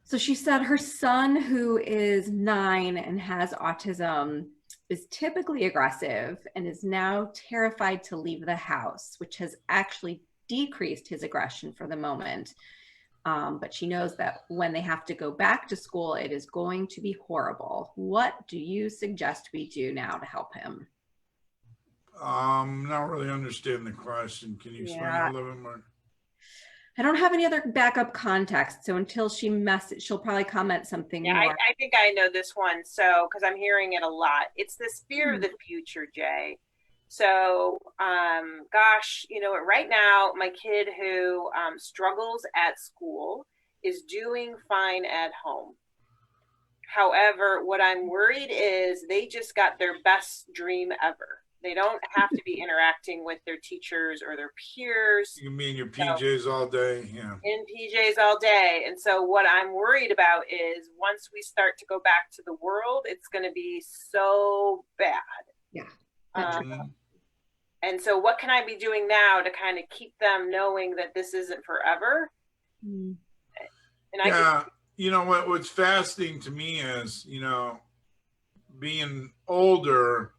So she said her son, who is 9 and has autism, is typically aggressive and is now terrified to leave the house, which has actually decreased his aggression for the moment. But she knows that when they have to go back to school, it is going to be horrible. What do you suggest we do now to help him? Not really understand the question. Can you explain it a little bit more? I don't have any other backup context. So until she she'll probably comment something more. I think I know this one. So, because I'm hearing it a lot. It's this fear of the future, Jay. So, gosh, you know, right now, my kid who struggles at school is doing fine at home. However, what I'm worried is they just got their best dream ever. They don't have to be interacting with their teachers or their peers. You mean your So, PJs all day? Yeah. in PJs all day. And so what I'm worried about is once we start to go back to the world, it's going to be so bad. Yeah. And so what can I be doing now to kind of keep them knowing that this isn't forever? Mm. And Yeah. You know what's fascinating to me is, you know, being older,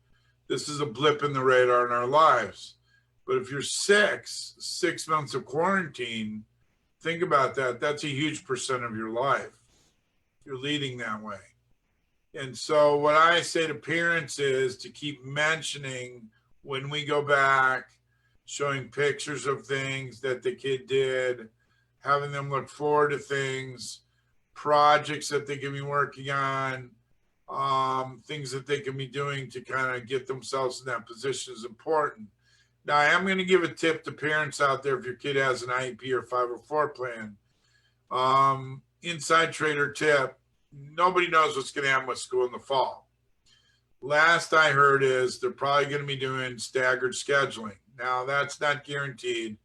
this is a blip in the radar in our lives. But if you're 6 months of quarantine, think about that. That's a huge percent of your life. You're leading that way. And so what I say to parents is to keep mentioning when we go back, showing pictures of things that the kid did, having them look forward to things, projects that they can be working on, things that they can be doing to kind of get themselves in that position is important. Now, I am going to give a tip to parents out there if your kid has an IEP or 504 plan. Inside trader tip, nobody knows what's going to happen with school in the fall. Last I heard is they're probably going to be doing staggered scheduling. Now, that's not guaranteed.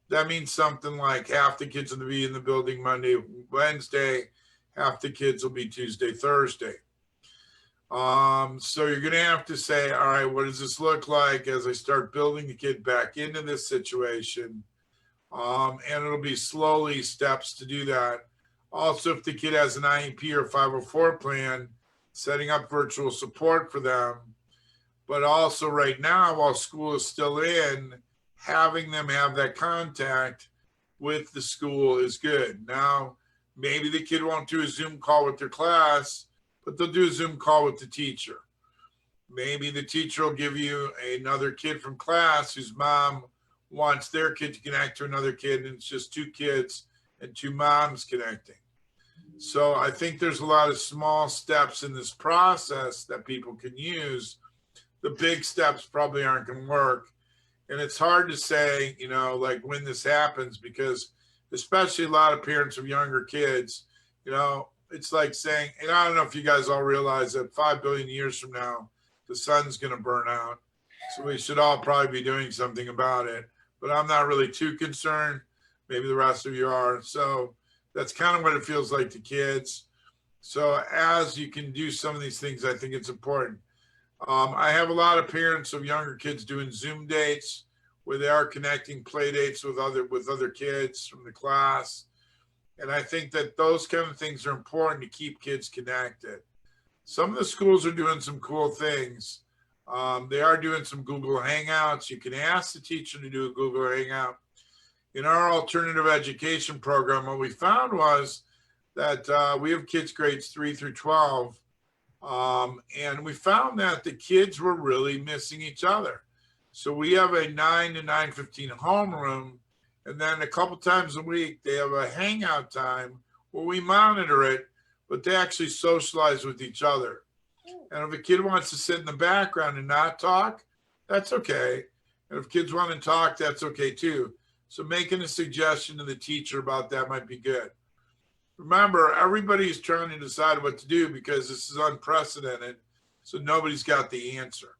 That means something like half the kids will be in the building Monday, Wednesday, half the kids will be Tuesday, Thursday. So you're going to have to say, all right, what does this look like as I start building the kid back into this situation? And it'll be slowly steps to do that. Also, if the kid has an IEP or 504 plan, setting up virtual support for them. But also right now, while school is still in, having them have that contact with the school is good. Now, maybe the kid won't do a Zoom call with their class, but they'll do a Zoom call with the teacher. Maybe the teacher will give you another kid from class whose mom wants their kid to connect to another kid, and it's just 2 kids and 2 moms connecting. So I think there's a lot of small steps in this process that people can use. The big steps probably aren't going to work. And it's hard to say, you know, like when this happens, because especially a lot of parents of younger kids, you know, it's like saying, and I don't know if you guys all realize that 5 billion years from now, the sun's going to burn out. So we should all probably be doing something about it. But I'm not really too concerned. Maybe the rest of you are. So that's kind of what it feels like to kids. So as you can do some of these things, I think it's important. I have a lot of parents of younger kids doing Zoom dates where they are connecting play dates with other kids from the class. And I think that those kind of things are important to keep kids connected. Some of the schools are doing some cool things. They are doing some Google Hangouts. You can ask the teacher to do a Google Hangout. In our alternative education program, what we found was that we have kids grades 3 through 12. And we found that the kids were really missing each other. So we have a 9 to 9:15 homeroom. And then a couple times a week, they have a hangout time where we monitor it, but they actually socialize with each other. And if a kid wants to sit in the background and not talk, that's okay. And if kids want to talk, that's okay too. So making a suggestion to the teacher about that might be good. Remember, everybody's trying to decide what to do because this is unprecedented. So nobody's got the answer.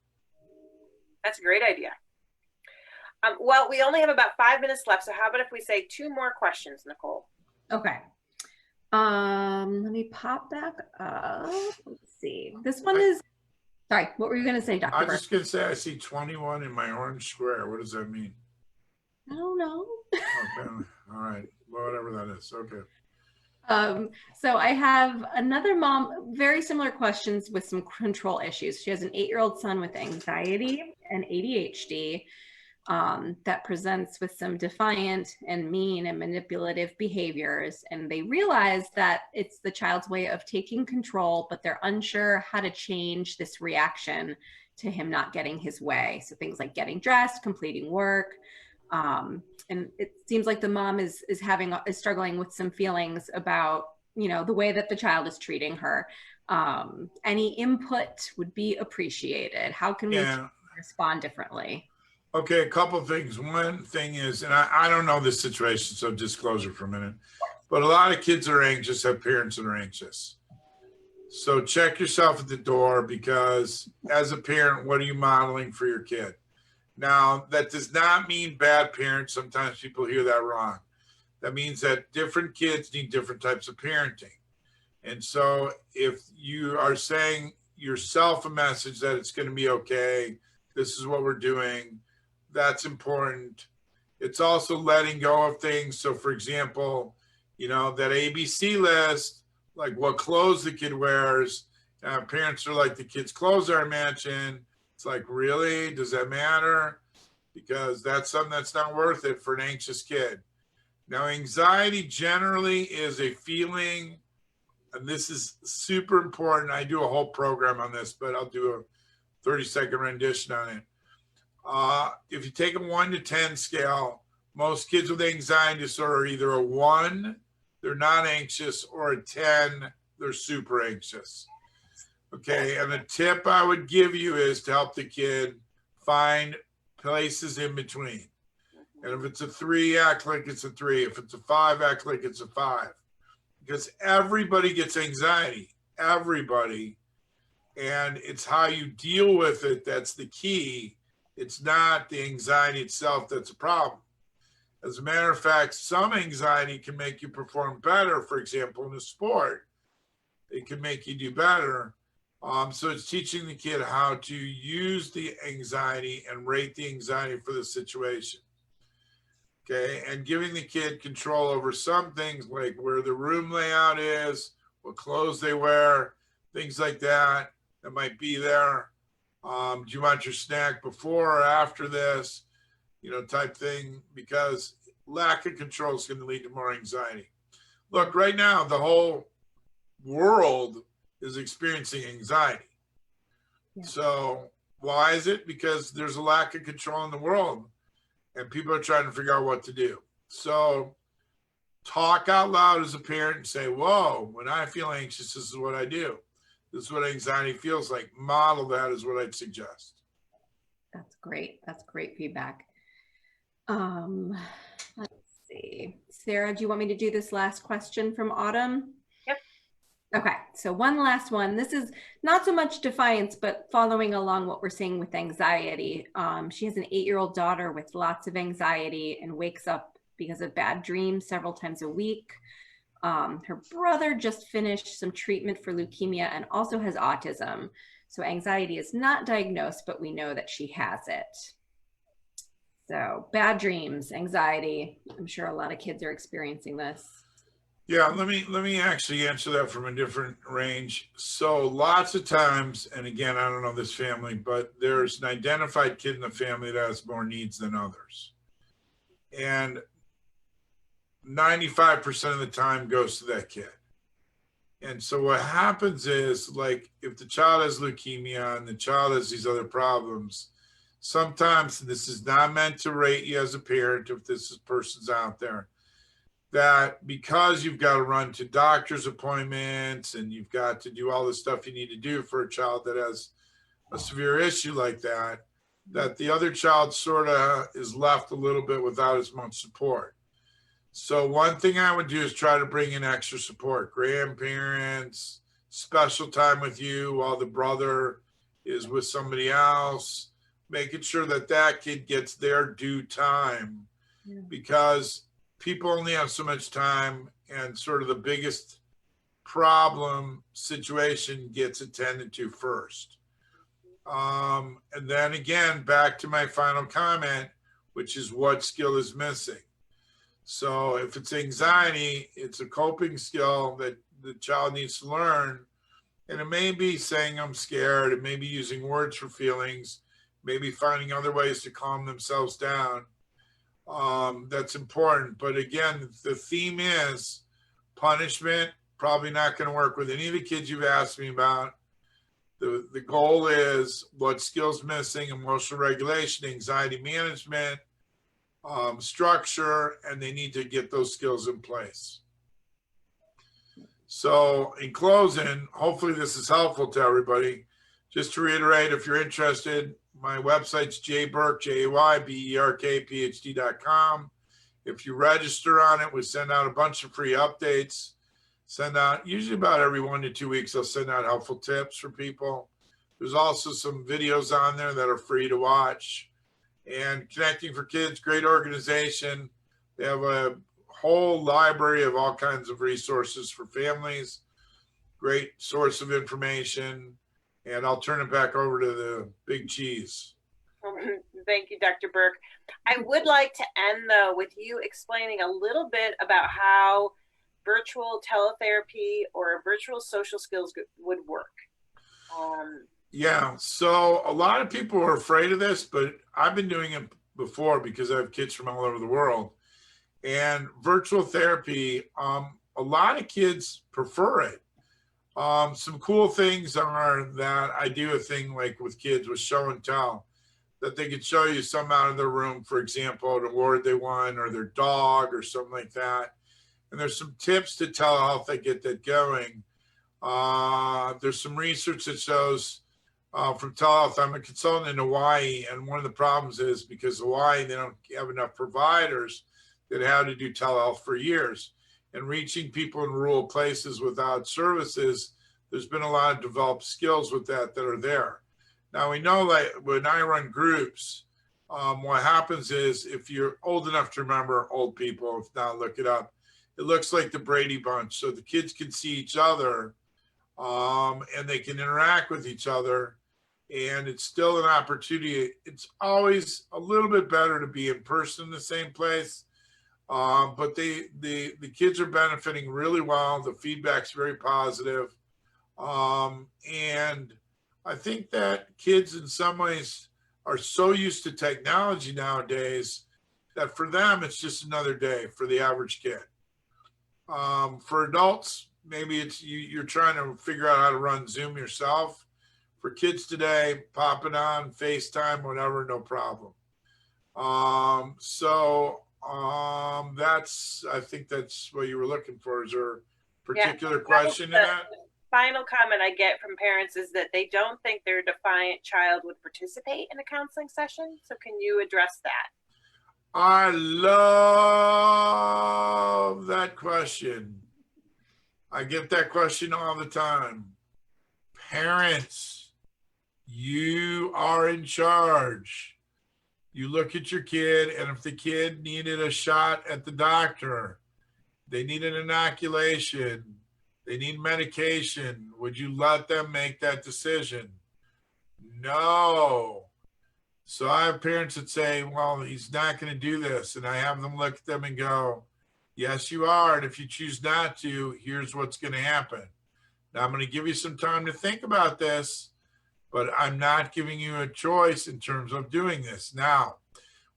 that's a great idea. Well, we only have about 5 minutes left. So how about if we say 2 more questions, Nicole? Okay. Let me pop back up. Let's see. This one is, sorry, what were you going to say, Dr. I'm Burke? just going to say I see 21 in my orange square. What does that mean? I don't know. Okay. All right. Well, whatever that is. Okay. So I have another mom, very similar questions with some control issues. She has an 8-year-old son with anxiety and ADHD that presents with some defiant and mean and manipulative behaviors. And they realize that it's the child's way of taking control, but they're unsure how to change this reaction to him not getting his way. So things like getting dressed, completing work. And it seems like the mom is struggling with some feelings about, you know, the way that the child is treating her. Any input would be appreciated. How can we teach her respond differently? Okay, a couple of things. One thing is, and I don't know this situation, so disclosure for a minute, but a lot of kids are anxious, have parents that are anxious. So check yourself at the door, because as a parent, what are you modeling for your kid? Now, that does not mean bad parents. Sometimes people hear that wrong. That means that different kids need different types of parenting. And so if you are saying yourself a message that it's going to be okay, this is what we're doing, that's important. It's also letting go of things. So for example, that ABC list, like what clothes the kid wears, parents are like, the kid's clothes are matching. It's like, really? Does that matter? Because that's something that's not worth it for an anxious kid. Now, anxiety generally is a feeling, and this is super important. I do a whole program on this, but I'll do a 30-second rendition on it. If you take a 1 to 10 scale, most kids with anxiety disorder are either a 1, they're not anxious, or a 10, they're super anxious. Okay, and a tip I would give you is to help the kid find places in between. And if it's a 3, act like it's a 3. If it's a 5, act like it's a 5. Because everybody gets anxiety, everybody. And it's how you deal with it that's the key. It's not the anxiety itself that's a problem. As a matter of fact, some anxiety can make you perform better. For example, in a sport, it can make you do better. So it's teaching the kid how to use the anxiety and rate the anxiety for the situation. Okay, and giving the kid control over some things, like where the room layout is, what clothes they wear, things like that might be there. Do you want your snack before or after this, type thing, because lack of control is going to lead to more anxiety. Look, right now, the whole world is experiencing anxiety. Yeah. So why is it? Because there's a lack of control in the world, and people are trying to figure out what to do. So talk out loud as a parent and say, whoa, when I feel anxious, this is what I do. This is what anxiety feels like. Model that is what I'd suggest. That's great. That's great feedback. Let's see. Sarah, do you want me to do this last question from Autumn? Yep. Okay, so one last one. This is not so much defiance, but following along what we're seeing with anxiety. She has an 8-year-old daughter with lots of anxiety and wakes up because of bad dreams several times a week. Her brother just finished some treatment for leukemia and also has autism. So anxiety is not diagnosed, but we know that she has it. So bad dreams, anxiety. I'm sure a lot of kids are experiencing this. Yeah, let me actually answer that from a different range. So lots of times, and again, I don't know this family, but there's an identified kid in the family that has more needs than others. And 95% of the time goes to that kid. And so what happens is, like, if the child has leukemia and the child has these other problems, sometimes, this is not meant to rate you as a parent if this person's out there, that because you've got to run to doctor's appointments and you've got to do all the stuff you need to do for a child that has a severe issue like that, that the other child sort of is left a little bit without as much support. So one thing I would do is try to bring in extra support, grandparents, special time with you while the brother is with somebody else, making sure that that kid gets their due time, because people only have so much time, and sort of the biggest problem situation gets attended to first. And then again, back to my final comment, which is what skill is missing. So if it's anxiety, it's a coping skill that the child needs to learn. And it may be saying I'm scared, it may be using words for feelings, maybe finding other ways to calm themselves down. That's important. But again, the theme is punishment, probably not going to work with any of the kids you've asked me about. The goal is what skills missing: emotional regulation, anxiety management, structure, and they need to get those skills in place. So in closing, hopefully this is helpful to everybody. Just to reiterate, if you're interested, My website's Jay Berk, JayBerk.com. If you register on it, we send out a bunch of free updates. Send out, usually about every 1 to 2 weeks, I'll send out helpful tips for people. There's also some videos on there that are free to watch. And Connecting for Kids, great organization. They have a whole library of all kinds of resources for families. Great source of information. And I'll turn it back over to the big cheese. Thank you, Dr. Burke. I would like to end, though, with you explaining a little bit about how virtual teletherapy or virtual social skills would work. Yeah, so a lot of people are afraid of this, but I've been doing it before because I have kids from all over the world. And virtual therapy, a lot of kids prefer it. Some cool things are that I do a thing like with kids with show and tell, that they could show you some out of their room, for example, an award they won or their dog or something like that. And there's some tips to telehealth that get that going. There's some research that shows from telehealth. I'm a consultant in Hawaii, and one of the problems is because Hawaii, they don't have enough providers that had to do telehealth for years. And reaching people in rural places without services, there's been a lot of developed skills with that are there. Now we know, like when I run groups, what happens is, if you're old enough to remember, old people, if not, look it up. It looks like the Brady Bunch. So the kids can see each other and they can interact with each other. And it's still an opportunity. It's always a little bit better to be in person in the same place. But the kids are benefiting really well. The feedback's very positive. And I think that kids in some ways are so used to technology nowadays that for them, it's just another day for the average kid. For adults, maybe it's you're trying to figure out how to run Zoom yourself. For kids today, pop it on, FaceTime, whatever, no problem. I think that's what you were looking for. Is there a particular question in that? Final comment I get from parents is that they don't think their defiant child would participate in a counseling session. So can you address that? I love that question. I get that question all the time. Parents, you are in charge. You look at your kid, and if the kid needed a shot at the doctor, they need an inoculation, they need medication, would you let them make that decision? No. So I have parents that say, well, he's not going to do this. And I have them look at them and go, yes, you are. And if you choose not to, here's what's going to happen. Now, I'm going to give you some time to think about this, but I'm not giving you a choice in terms of doing this. Now,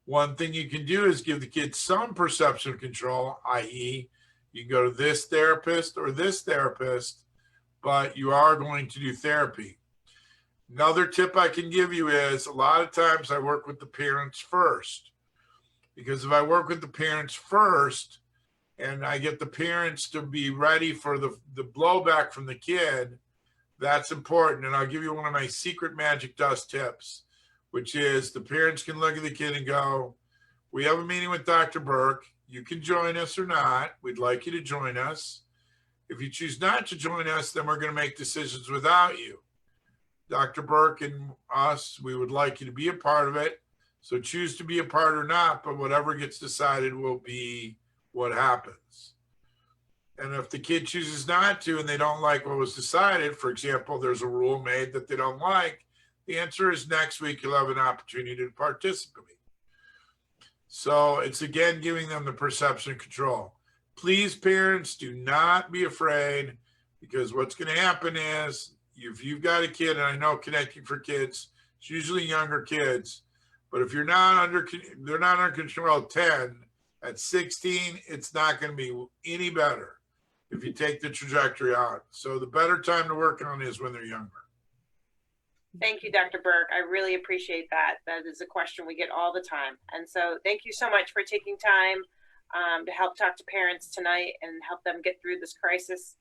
one thing you can do is give the kid some perception of control, i.e., you can go to this therapist or this therapist, but you are going to do therapy. Another tip I can give you is a lot of times I work with the parents first, because if I work with the parents first and I get the parents to be ready for the blowback from the kid, that's important. And I'll give you one of my secret magic dust tips, which is the parents can look at the kid and go, we have a meeting with Dr. Burke. You can join us or not. We'd like you to join us. If you choose not to join us, then we're going to make decisions without you. Dr. Burke and us, we would like you to be a part of it. So choose to be a part or not, but whatever gets decided will be what happens. And if the kid chooses not to and they don't like what was decided, for example, there's a rule made that they don't like, the answer is next week you'll have an opportunity to participate. So it's again giving them the perception of control. Please, parents, do not be afraid, because what's going to happen is if you've got a kid, and I know Connecting for Kids, it's usually younger kids, but if they're not under control at 10, at 16, it's not going to be any better if you take the trajectory out. So the better time to work on is when they're younger. Thank you, Dr. Burke. I really appreciate that. That is a question we get all the time. And so thank you so much for taking time to help talk to parents tonight and help them get through this crisis.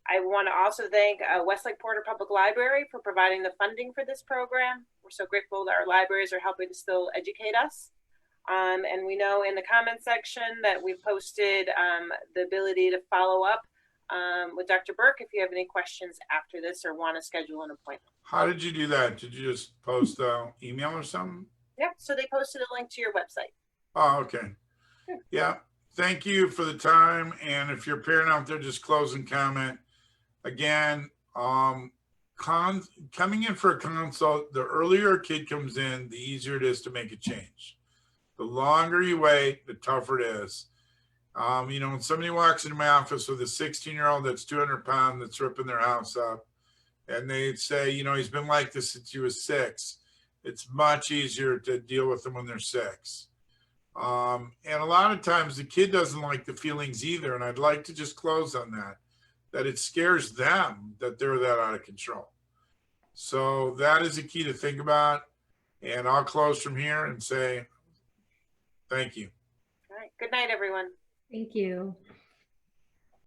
I want to also thank Westlake Porter Public Library for providing the funding for this program. We're so grateful that our libraries are helping to still educate us. And we know in the comment section that we've posted the ability to follow up with Dr. Burke if you have any questions after this or want to schedule an appointment. How did you do that? Did you just post an email or something? Yep, so they posted a link to your website. Oh, okay. Yeah, thank you for the time. And if you're a parent out there, just closing comment. Again, coming in for a consult, the earlier a kid comes in, the easier it is to make a change. The longer you wait, the tougher it is. You know, when somebody walks into my office with a 16-year-old that's 200 pounds that's ripping their house up, and they say, you know, he's been like this since he was 6, it's much easier to deal with them when they're 6. And a lot of times the kid doesn't like the feelings either. And I'd like to just close on that it scares them that they're that out of control. So that is a key to think about. And I'll close from here and say, thank you. All right. Good night, everyone. Thank you.